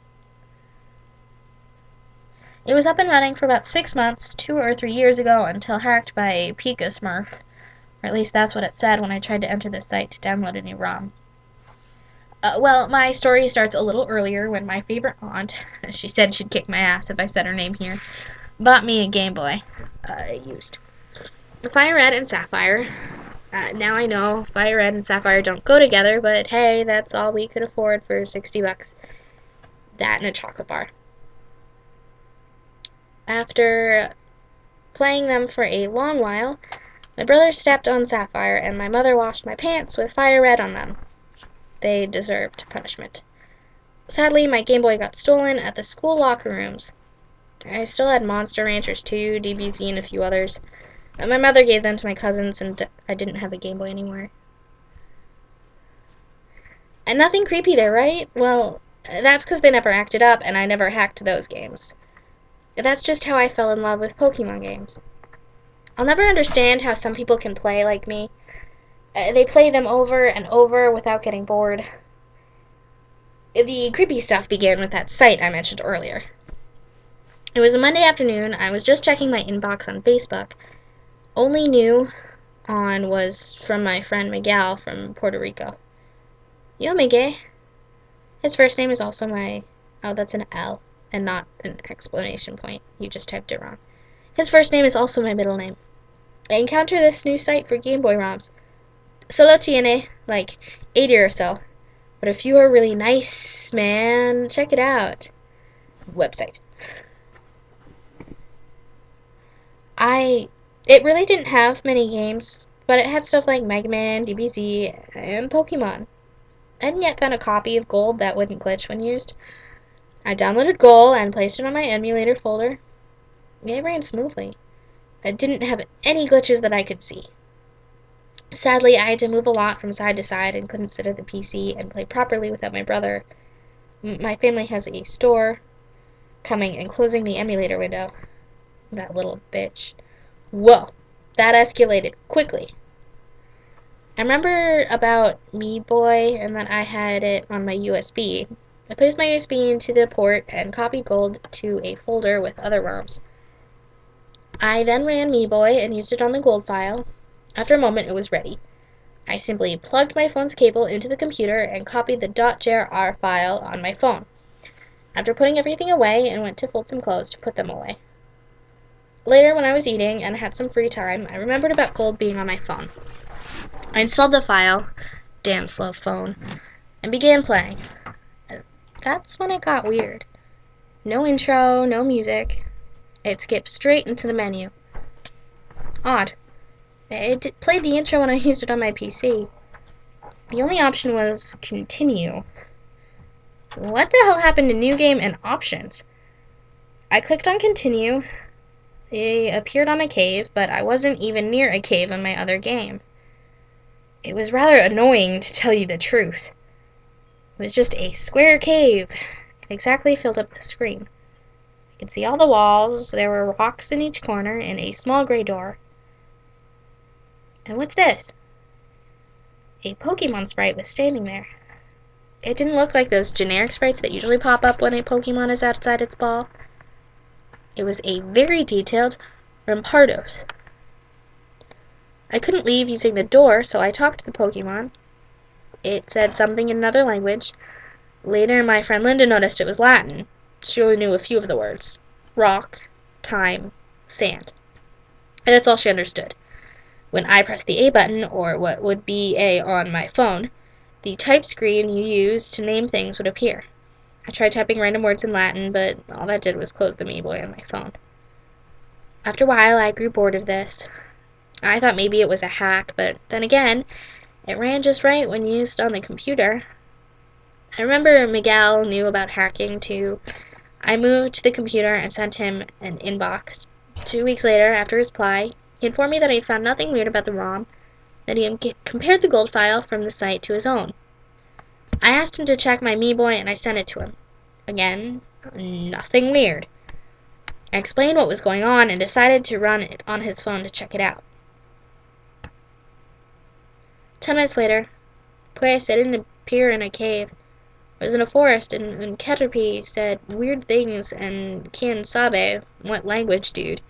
It was up and running for about 6 months, 2 or 3 years ago, until hacked by a Pika Smurf. Or at least that's what it said when I tried to enter this site to download a new ROM. Well, my story starts a little earlier when my favorite aunt, she said she'd kick my ass if I said her name here, bought me a Game Boy. Used. Fire Red and Sapphire. Now I know Fire Red and Sapphire don't go together, but hey, that's all we could afford for $60. That and a chocolate bar. After playing them for a long while, my brother stepped on Sapphire, and my mother washed my pants with Fire Red on them. They deserved punishment. Sadly, my Game Boy got stolen at the school locker rooms. I still had Monster Ranchers 2, DBZ, and a few others. My mother gave them to my cousins, and I didn't have a Game Boy anymore. And nothing creepy there, right? Well, that's because they never acted up, and I never hacked those games. That's just how I fell in love with Pokemon games. I'll never understand how some people can play like me. They play them over and over without getting bored. The creepy stuff began with that site I mentioned earlier. It was a Monday afternoon. I was just checking my inbox on Facebook. Only new on was from my friend Miguel from Puerto Rico. Yo, Miguel. His first name is also my... Oh, that's an L and not an exclamation point. You just typed it wrong. His first name is also my middle name. I encountered this new site for Game Boy ROMs. Solo tiene like 80 or so. But if you are really nice, man, check it out. Website. It really didn't have many games, but it had stuff like Mega Man, DBZ, and Pokemon. I hadn't yet found a copy of Gold that wouldn't glitch when used. I downloaded Gold and placed it on my emulator folder. It ran smoothly. It didn't have any glitches that I could see. Sadly, I had to move a lot from side to side and couldn't sit at the PC and play properly without my brother. My family has a store coming and closing the emulator window. That little bitch. Whoa, that escalated quickly. I remember about Me Boy and that I had it on my USB. I placed my USB into the port and copied Gold to a folder with other ROMs. I then ran Me Boy and used it on the Gold file. After a moment, it was ready. I simply plugged my phone's cable into the computer and copied the .jar file on my phone. After putting everything away, I went to fold some clothes to put them away. Later, when I was eating and had some free time, I remembered about Gold being on my phone. I installed the file, damn slow phone, and began playing. That's when it got weird. No intro, no music. It skipped straight into the menu. Odd. It played the intro when I used it on my PC. The only option was continue. What the hell happened to new game and options? I clicked on continue. It appeared on a cave, but I wasn't even near a cave in my other game. It was rather annoying, to tell you the truth. It was just a square cave. It exactly filled up the screen. I could see all the walls, there were rocks in each corner, and a small gray door. And what's this? A Pokemon sprite was standing there. It didn't look like those generic sprites that usually pop up when a Pokemon is outside its ball. It was a very detailed Rampardos. I couldn't leave using the door, so I talked to the Pokemon. It said something in another language. Later, my friend Linda noticed it was Latin. She only knew a few of the words. Rock, time, sand. And that's all she understood. When I pressed the A button, or what would be A on my phone, the type screen you use to name things would appear. I tried typing random words in Latin, but all that did was close the Me Boy on my phone. After a while, I grew bored of this. I thought maybe it was a hack, but then again, it ran just right when used on the computer. I remember Miguel knew about hacking, too. I moved to the computer and sent him an inbox. 2 weeks later, after his reply, he informed me that he had found nothing weird about the ROM, that he had compared the Gold file from the site to his own. I asked him to check my Me Boy and I sent it to him. Again, nothing weird. I explained what was going on and decided to run it on his phone to check it out. 10 minutes later, pues it didn't appear in a cave. It was in a forest, and Caterpie said weird things, and quien sabe what language, dude.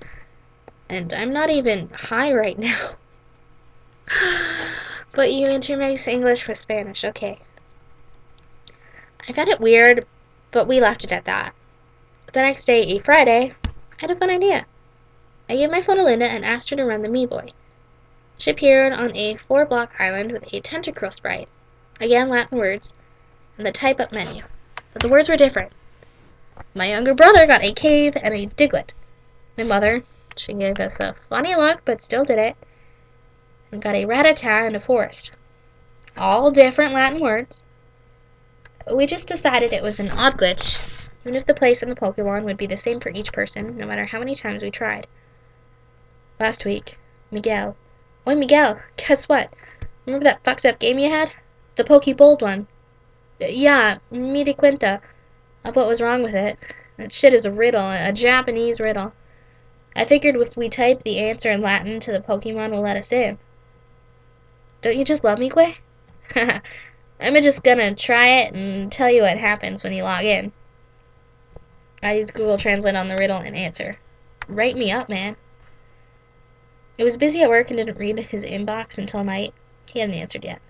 And I'm not even high right now. But you intermix English with Spanish, okay. I found it weird, but we left it at that. The next day, a Friday, I had a fun idea. I gave my phone to Linda and asked her to run the Me Boy. She appeared on a 4-block island with a tentacruel sprite. Again, Latin words, and the type-up menu. But the words were different. My younger brother got a cave and a Diglett. My mother, she gave us a funny look, but still did it, and got a Rattata and a forest. All different Latin words. We just decided it was an odd glitch, even if the place and the Pokemon would be the same for each person, no matter how many times we tried. Last week, Miguel. Oi, Miguel, guess what? Remember that fucked up game you had? The Pokebold one. Yeah, me di cuenta of what was wrong with it. That shit is a riddle, a Japanese riddle. I figured if we type the answer in Latin to the Pokemon will let us in. Don't you just love me, Quay? I'm just gonna try it and tell you what happens when you log in. I used Google Translate on the riddle and answer. Write me up, man. I was busy at work and didn't read his inbox until night. He hadn't answered yet.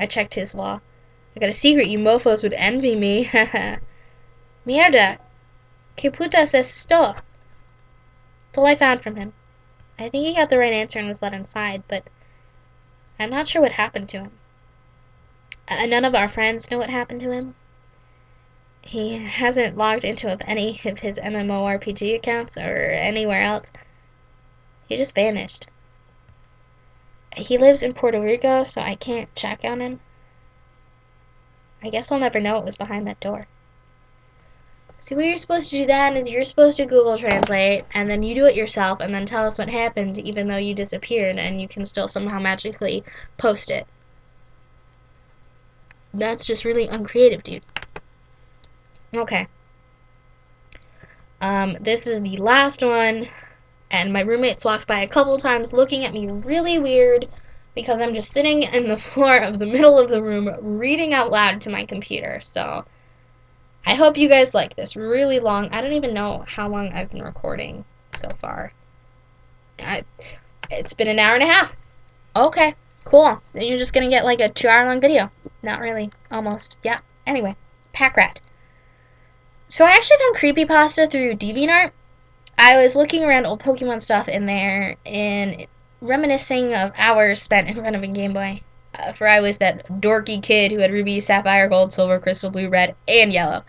I checked his wall. I got a secret you mofos would envy me. Mierda. Que putas es esto? That's all I found from him. I think he got the right answer and was let inside, but I'm not sure what happened to him. None of our friends know what happened to him. He hasn't logged into any of his MMORPG accounts or anywhere else. He just vanished. He lives in Puerto Rico, so I can't check on him. I guess I'll never know what was behind that door. See, what you're supposed to do then is you're supposed to Google Translate, and then you do it yourself, and then tell us what happened, even though you disappeared, and you can still somehow magically post it. That's just really uncreative, dude. Okay. This is the last one, and my roommates walked by a couple times looking at me really weird because I'm just sitting in the floor of the middle of the room reading out loud to my computer, so I hope you guys like this really long. I don't even know how long I've been recording so far. It's been an hour and a half. Okay, cool. Then you're just gonna get like a 2 hour long video. Not really. Almost. Yeah. Anyway, Pack Rat. So I actually found Creepypasta through DeviantArt. I was looking around old Pokemon stuff in there and reminiscing of hours spent in front of a Game Boy. For I was that dorky kid who had Ruby, Sapphire, Gold, Silver, Crystal, Blue, Red, and Yellow.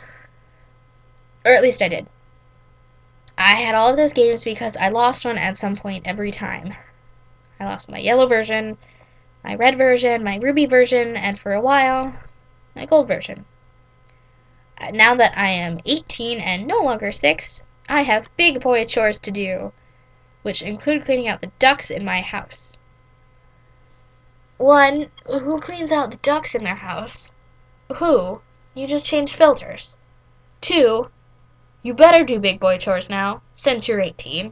Or at least I did. I had all of those games because I lost one at some point every time. I lost my yellow version, my red version, my ruby version, and for a while, my gold version. Now that I am 18 and no longer 6, I have big boy chores to do, which include cleaning out the ducks in my house. 1. Who cleans out the ducks in their house? Who? You just changed filters. 2. You better do big boy chores now, since you're 18.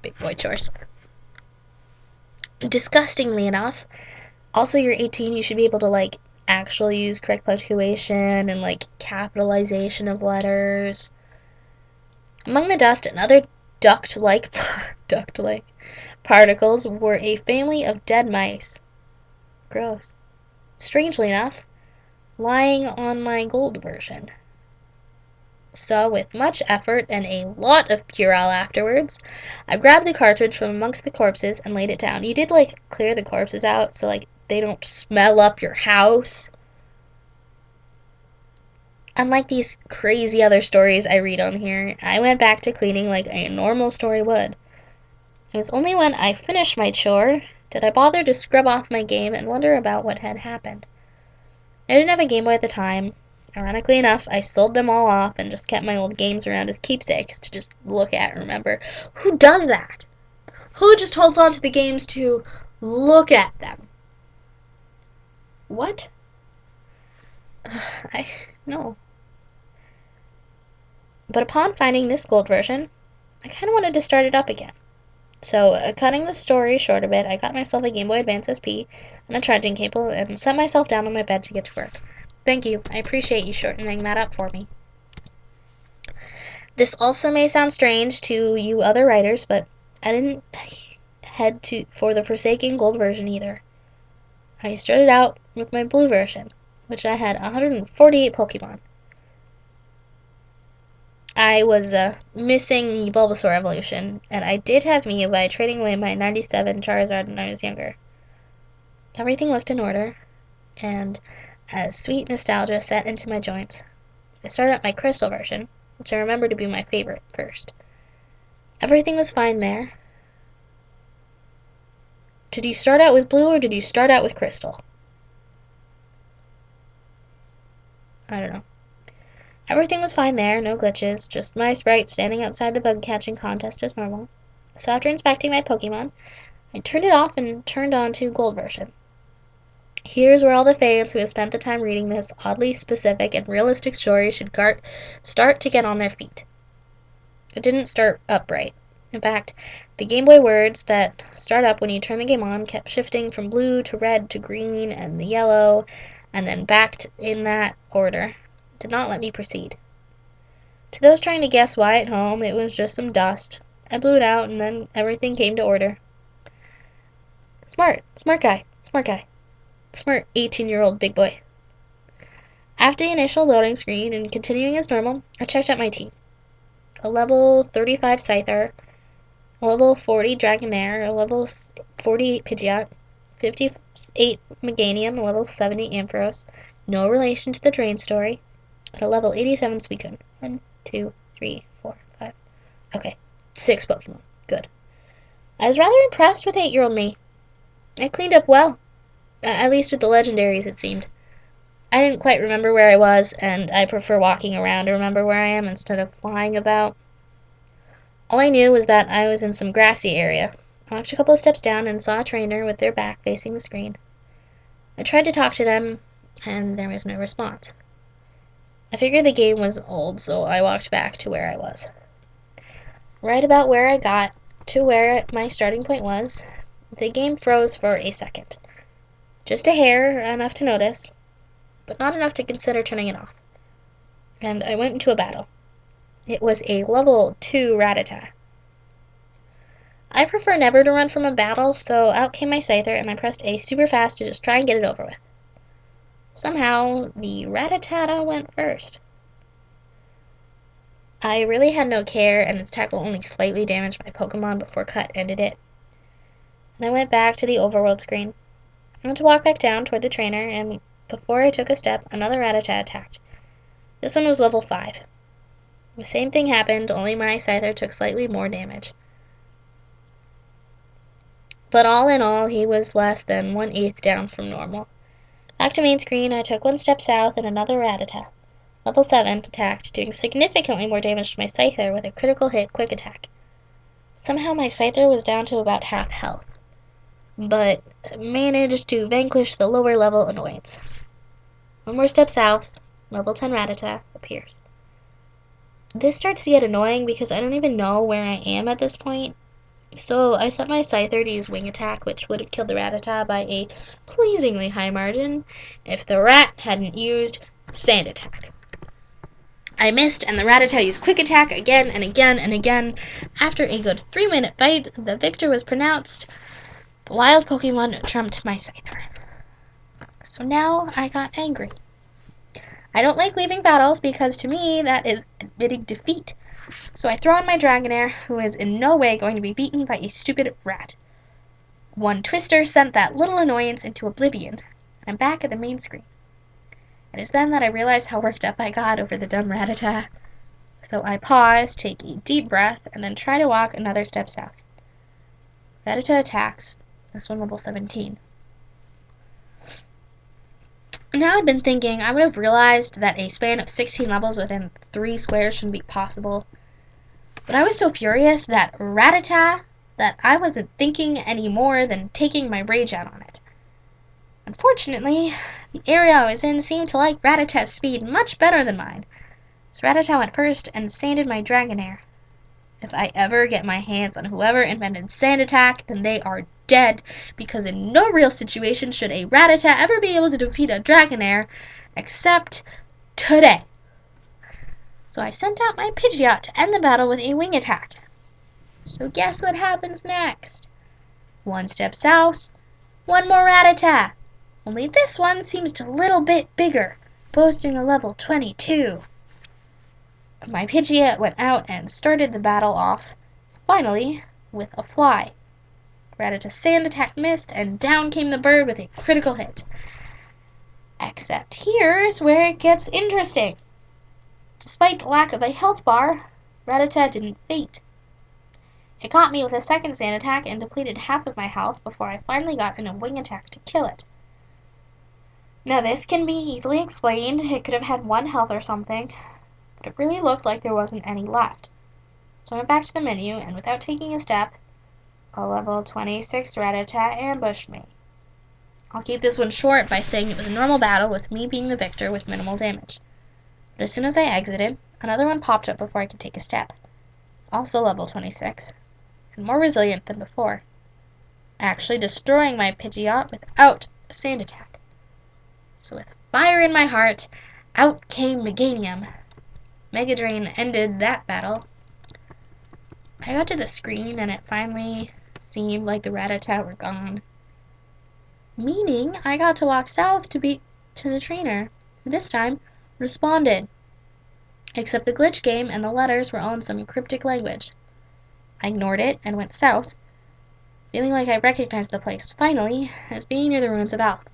Big boy chores. Disgustingly enough, also you're 18, you should be able to, like, actually use correct punctuation and, like, capitalization of letters. Among the dust and other duct-like particles were a family of dead mice. Gross. Strangely enough, lying on my gold version. So, with much effort and a lot of Purell afterwards, I grabbed the cartridge from amongst the corpses and laid it down. You did, like, clear the corpses out so, like, they don't smell up your house. Unlike these crazy other stories I read on here, I went back to cleaning like a normal story would. It was only when I finished my chore did I bother to scrub off my game and wonder about what had happened. I didn't have a Game Boy at the time. Ironically enough, I sold them all off and just kept my old games around as keepsakes to just look at and remember. Who does that? Who just holds on to the games to look at them? What? No. But upon finding this gold version, I kind of wanted to start it up again. So, cutting the story short a bit, I got myself a Game Boy Advance SP and a charging cable and set myself down on my bed to get to work. Thank you. I appreciate you shortening that up for me. This also may sound strange to you other writers, but I didn't head for the Forsaken Gold version either. I started out with my blue version, which I had 148 Pokemon. I was missing Bulbasaur evolution, and I did have Mew by trading away my 97 Charizard when I was younger. Everything looked in order, and as sweet nostalgia set into my joints, I started up my Crystal version, which I remember to be my favorite first. Everything was fine there. Did you start out with Blue or did you start out with Crystal? I don't know. Everything was fine there, no glitches, just my sprite standing outside the bug catching contest as normal. So after inspecting my Pokemon, I turned it off and turned on to Gold version. Here's where all the fans who have spent the time reading this oddly specific and realistic story should start to get on their feet. It didn't start up right. In fact, the Game Boy words that start up when you turn the game on kept shifting from blue to red to green and the yellow, and then back in that order. Did not let me proceed. To those trying to guess why at home, it was just some dust. I blew it out, and then everything came to order. Smart guy. Smart 18-year-old big boy. After the initial loading screen and continuing as normal, I checked out my team. A level 35 Scyther, a level 40 Dragonair, a level 48 Pidgeot, 58 Meganium, a level 70 Ampharos, no relation to the Drain story, and a level 87 Suicune. 1, 2, 3, 4, 5. Okay, 6 Pokemon. Good. I was rather impressed with 8-year-old me. I cleaned up well. At least with the legendaries, it seemed. I didn't quite remember where I was, and I prefer walking around to remember where I am instead of flying about. All I knew was that I was in some grassy area. I walked a couple of steps down and saw a trainer with their back facing the screen. I tried to talk to them, and there was no response. I figured the game was old, so I walked back to where I was. Right about where I got to where my starting point was, the game froze for a second. Just a hair, enough to notice, but not enough to consider turning it off. And I went into a battle. It was a level 2 Rattata. I prefer never to run from a battle, so out came my Scyther and I pressed A super fast to just try and get it over with. Somehow, the Rattata went first. I really had no care, and its tackle only slightly damaged my Pokemon before Cut ended it. And I went back to the overworld screen. I went to walk back down toward the trainer, and before I took a step, another Rattata attacked. This one was level 5. The same thing happened, only my Scyther took slightly more damage. But all in all, he was less than 1/8 down from normal. Back to main screen, I took one step south and another Rattata. Level 7 attacked, doing significantly more damage to my Scyther with a critical hit quick attack. Somehow my Scyther was down to about half health, but managed to vanquish the lower level annoyance. One more step south, level 10 Rattata appears. This starts to get annoying because I don't even know where I am at this point. So I set my Scyther to use Wing Attack, which would have killed the Rattata by a pleasingly high margin if the rat hadn't used Sand Attack. I missed, and the Rattata used Quick Attack again and again and again. After a good 3-minute fight, the victor was pronounced. The wild Pokemon trumped my Scyther. So now I got angry. I don't like leaving battles because to me that is admitting defeat. So I throw in my Dragonair, who is in no way going to be beaten by a stupid rat. One twister sent that little annoyance into oblivion, and I'm back at the main screen. It is then that I realize how worked up I got over the dumb Rattata. So I pause, take a deep breath, and then try to walk another step south. Rattata attacks, this one level 17. Now I've been thinking I would have realized that a span of 16 levels within 3 squares shouldn't be possible. But I was so furious that Rattata that I wasn't thinking any more than taking my rage out on it. Unfortunately, the area I was in seemed to like Rattata's speed much better than mine, so Rattata went first and sanded my Dragonair. If I ever get my hands on whoever invented Sand Attack, then they are dead, because in no real situation should a Rattata ever be able to defeat a Dragonair, except today. So I sent out my Pidgeot to end the battle with a Wing Attack. So guess what happens next? One step south, one more Rattata. Only this one seems a little bit bigger, boasting a level 22. My Pidgeot went out and started the battle off, finally, with a fly. Rattata's Sand Attack missed, and down came the bird with a critical hit. Except here's where it gets interesting. Despite the lack of a health bar, Rattata didn't faint. It caught me with a second Sand Attack and depleted half of my health before I finally got in a Wing Attack to kill it. Now this can be easily explained. It could have had 1 health or something, but it really looked like there wasn't any left. So I went back to the menu, and without taking a step, a level 26 Rattata ambushed me. I'll keep this one short by saying it was a normal battle with me being the victor with minimal damage. But as soon as I exited, another one popped up before I could take a step. Also level 26, and more resilient than before, actually destroying my Pidgeot without a Sand Attack. So with fire in my heart, out came Meganium. Mega Drain ended that battle. I got to the screen and it finally seemed like the Rattata were gone. Meaning I got to walk south to the trainer, who this time responded. Except the glitch game and the letters were all in some cryptic language. I ignored it and went south, feeling like I recognized the place, finally, as being near the ruins of Alf.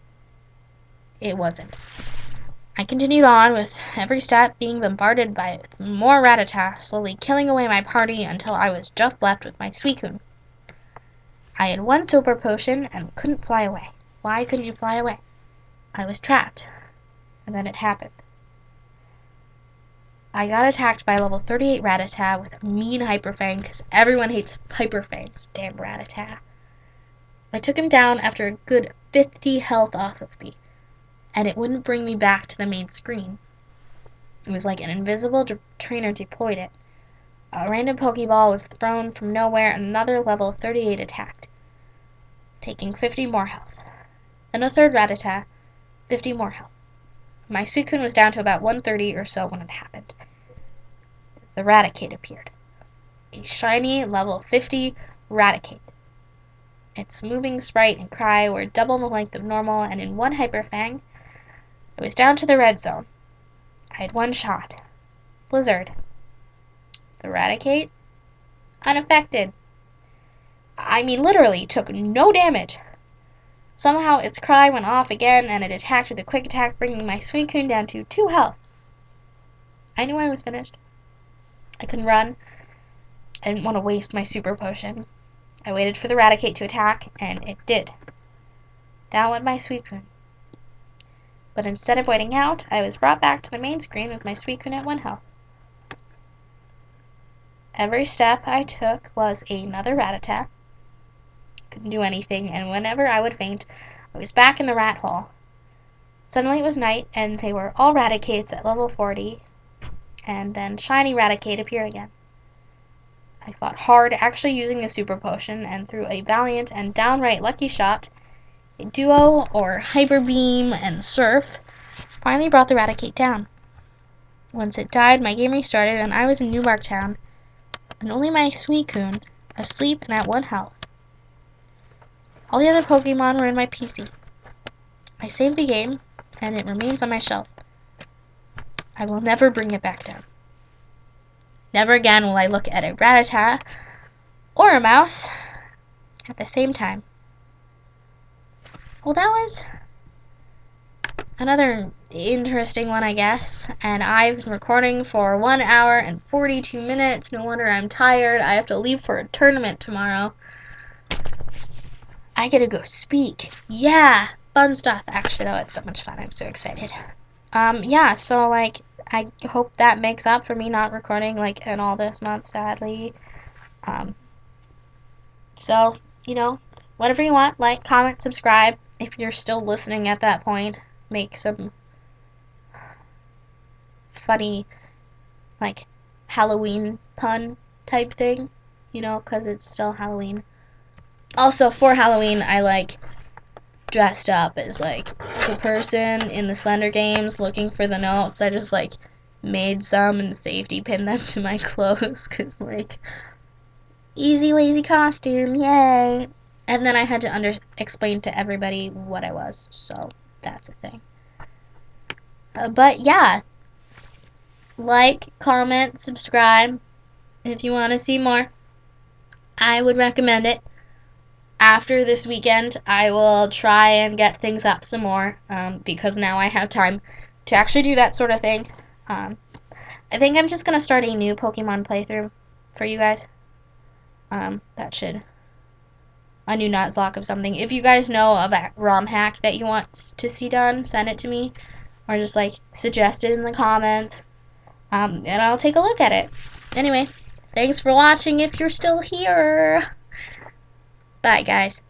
It wasn't. I continued on, with every step being bombarded by more Rattata, slowly killing away my party until I was just left with my Suicune. I had one super potion and couldn't fly away. Why couldn't you fly away? I was trapped. And then it happened. I got attacked by a level 38 Rattata with a mean Hyper Fang, because everyone hates Hyper Fangs, damn Rattata. I took him down after a good 50 health off of me, and it wouldn't bring me back to the main screen. It was like an invisible trainer deployed it. A random Pokeball was thrown from nowhere, and another level 38 attacked, taking 50 more health. Then a third Rattata, 50 more health. My Suicune was down to about 130 or so when it happened. The Raticate appeared. A shiny, level 50 Raticate. Its moving sprite and cry were double the length of normal, and in one Hyper Fang, it was down to the red zone. I had one shot. Blizzard. The Raticate? Unaffected. I mean, literally took no damage. Somehow its cry went off again, and it attacked with a quick attack, bringing my Suicune down to 2 health. I knew I was finished. I couldn't run. I didn't want to waste my super potion. I waited for the Raticate to attack, and it did. Down went my Suicune. But instead of waiting out, I was brought back to the main screen with my Suicune at 1 health. Every step I took was another Rattata. Couldn't do anything, and whenever I would faint, I was back in the rat hole. Suddenly it was night, and they were all Raticates at level 40, and then shiny Raticate appeared again. I fought hard, actually using the super potion, and through a valiant and downright lucky shot, a duo, or Hyper Beam and Surf, finally brought the Raticate down. Once it died, my game restarted, and I was in Newmark Town, and only my Suicune, asleep and at 1 health. All the other Pokemon were in my PC. I saved the game, and it remains on my shelf. I will never bring it back down. Never again will I look at a Rattata or a mouse at the same time. Well, that was another interesting one, I guess, and I've been recording for 1 hour and 42 minutes. No wonder I'm tired. I have to leave for a tournament tomorrow. I get to go speak. Yeah, fun stuff. Actually, though, it's so much fun. I'm so excited. Yeah, so, like, I hope that makes up for me not recording, like, in all this month, sadly. So, you know, whatever you want, like, comment, subscribe. If you're still listening at that point, make some funny, like, Halloween pun type thing, you know, because it's still Halloween. Also, for Halloween, I, like, dressed up as, like, the person in the Slender Games looking for the notes. I just, like, made some and safety pinned them to my clothes, because, like, easy, lazy costume, yay! And then I had to explain to everybody what I was, so that's a thing. But, yeah. Like, comment, subscribe, if you want to see more. I would recommend it. After this weekend, I will try and get things up some more, because now I have time to actually do that sort of thing. I think I'm just going to start a new Pokemon playthrough for you guys. That should... a new Nuzlocke of something. If you guys know of a ROM hack that you want to see done, send it to me. Or just, like, suggest it in the comments. And I'll take a look at it. Anyway, thanks for watching if you're still here. Bye, guys.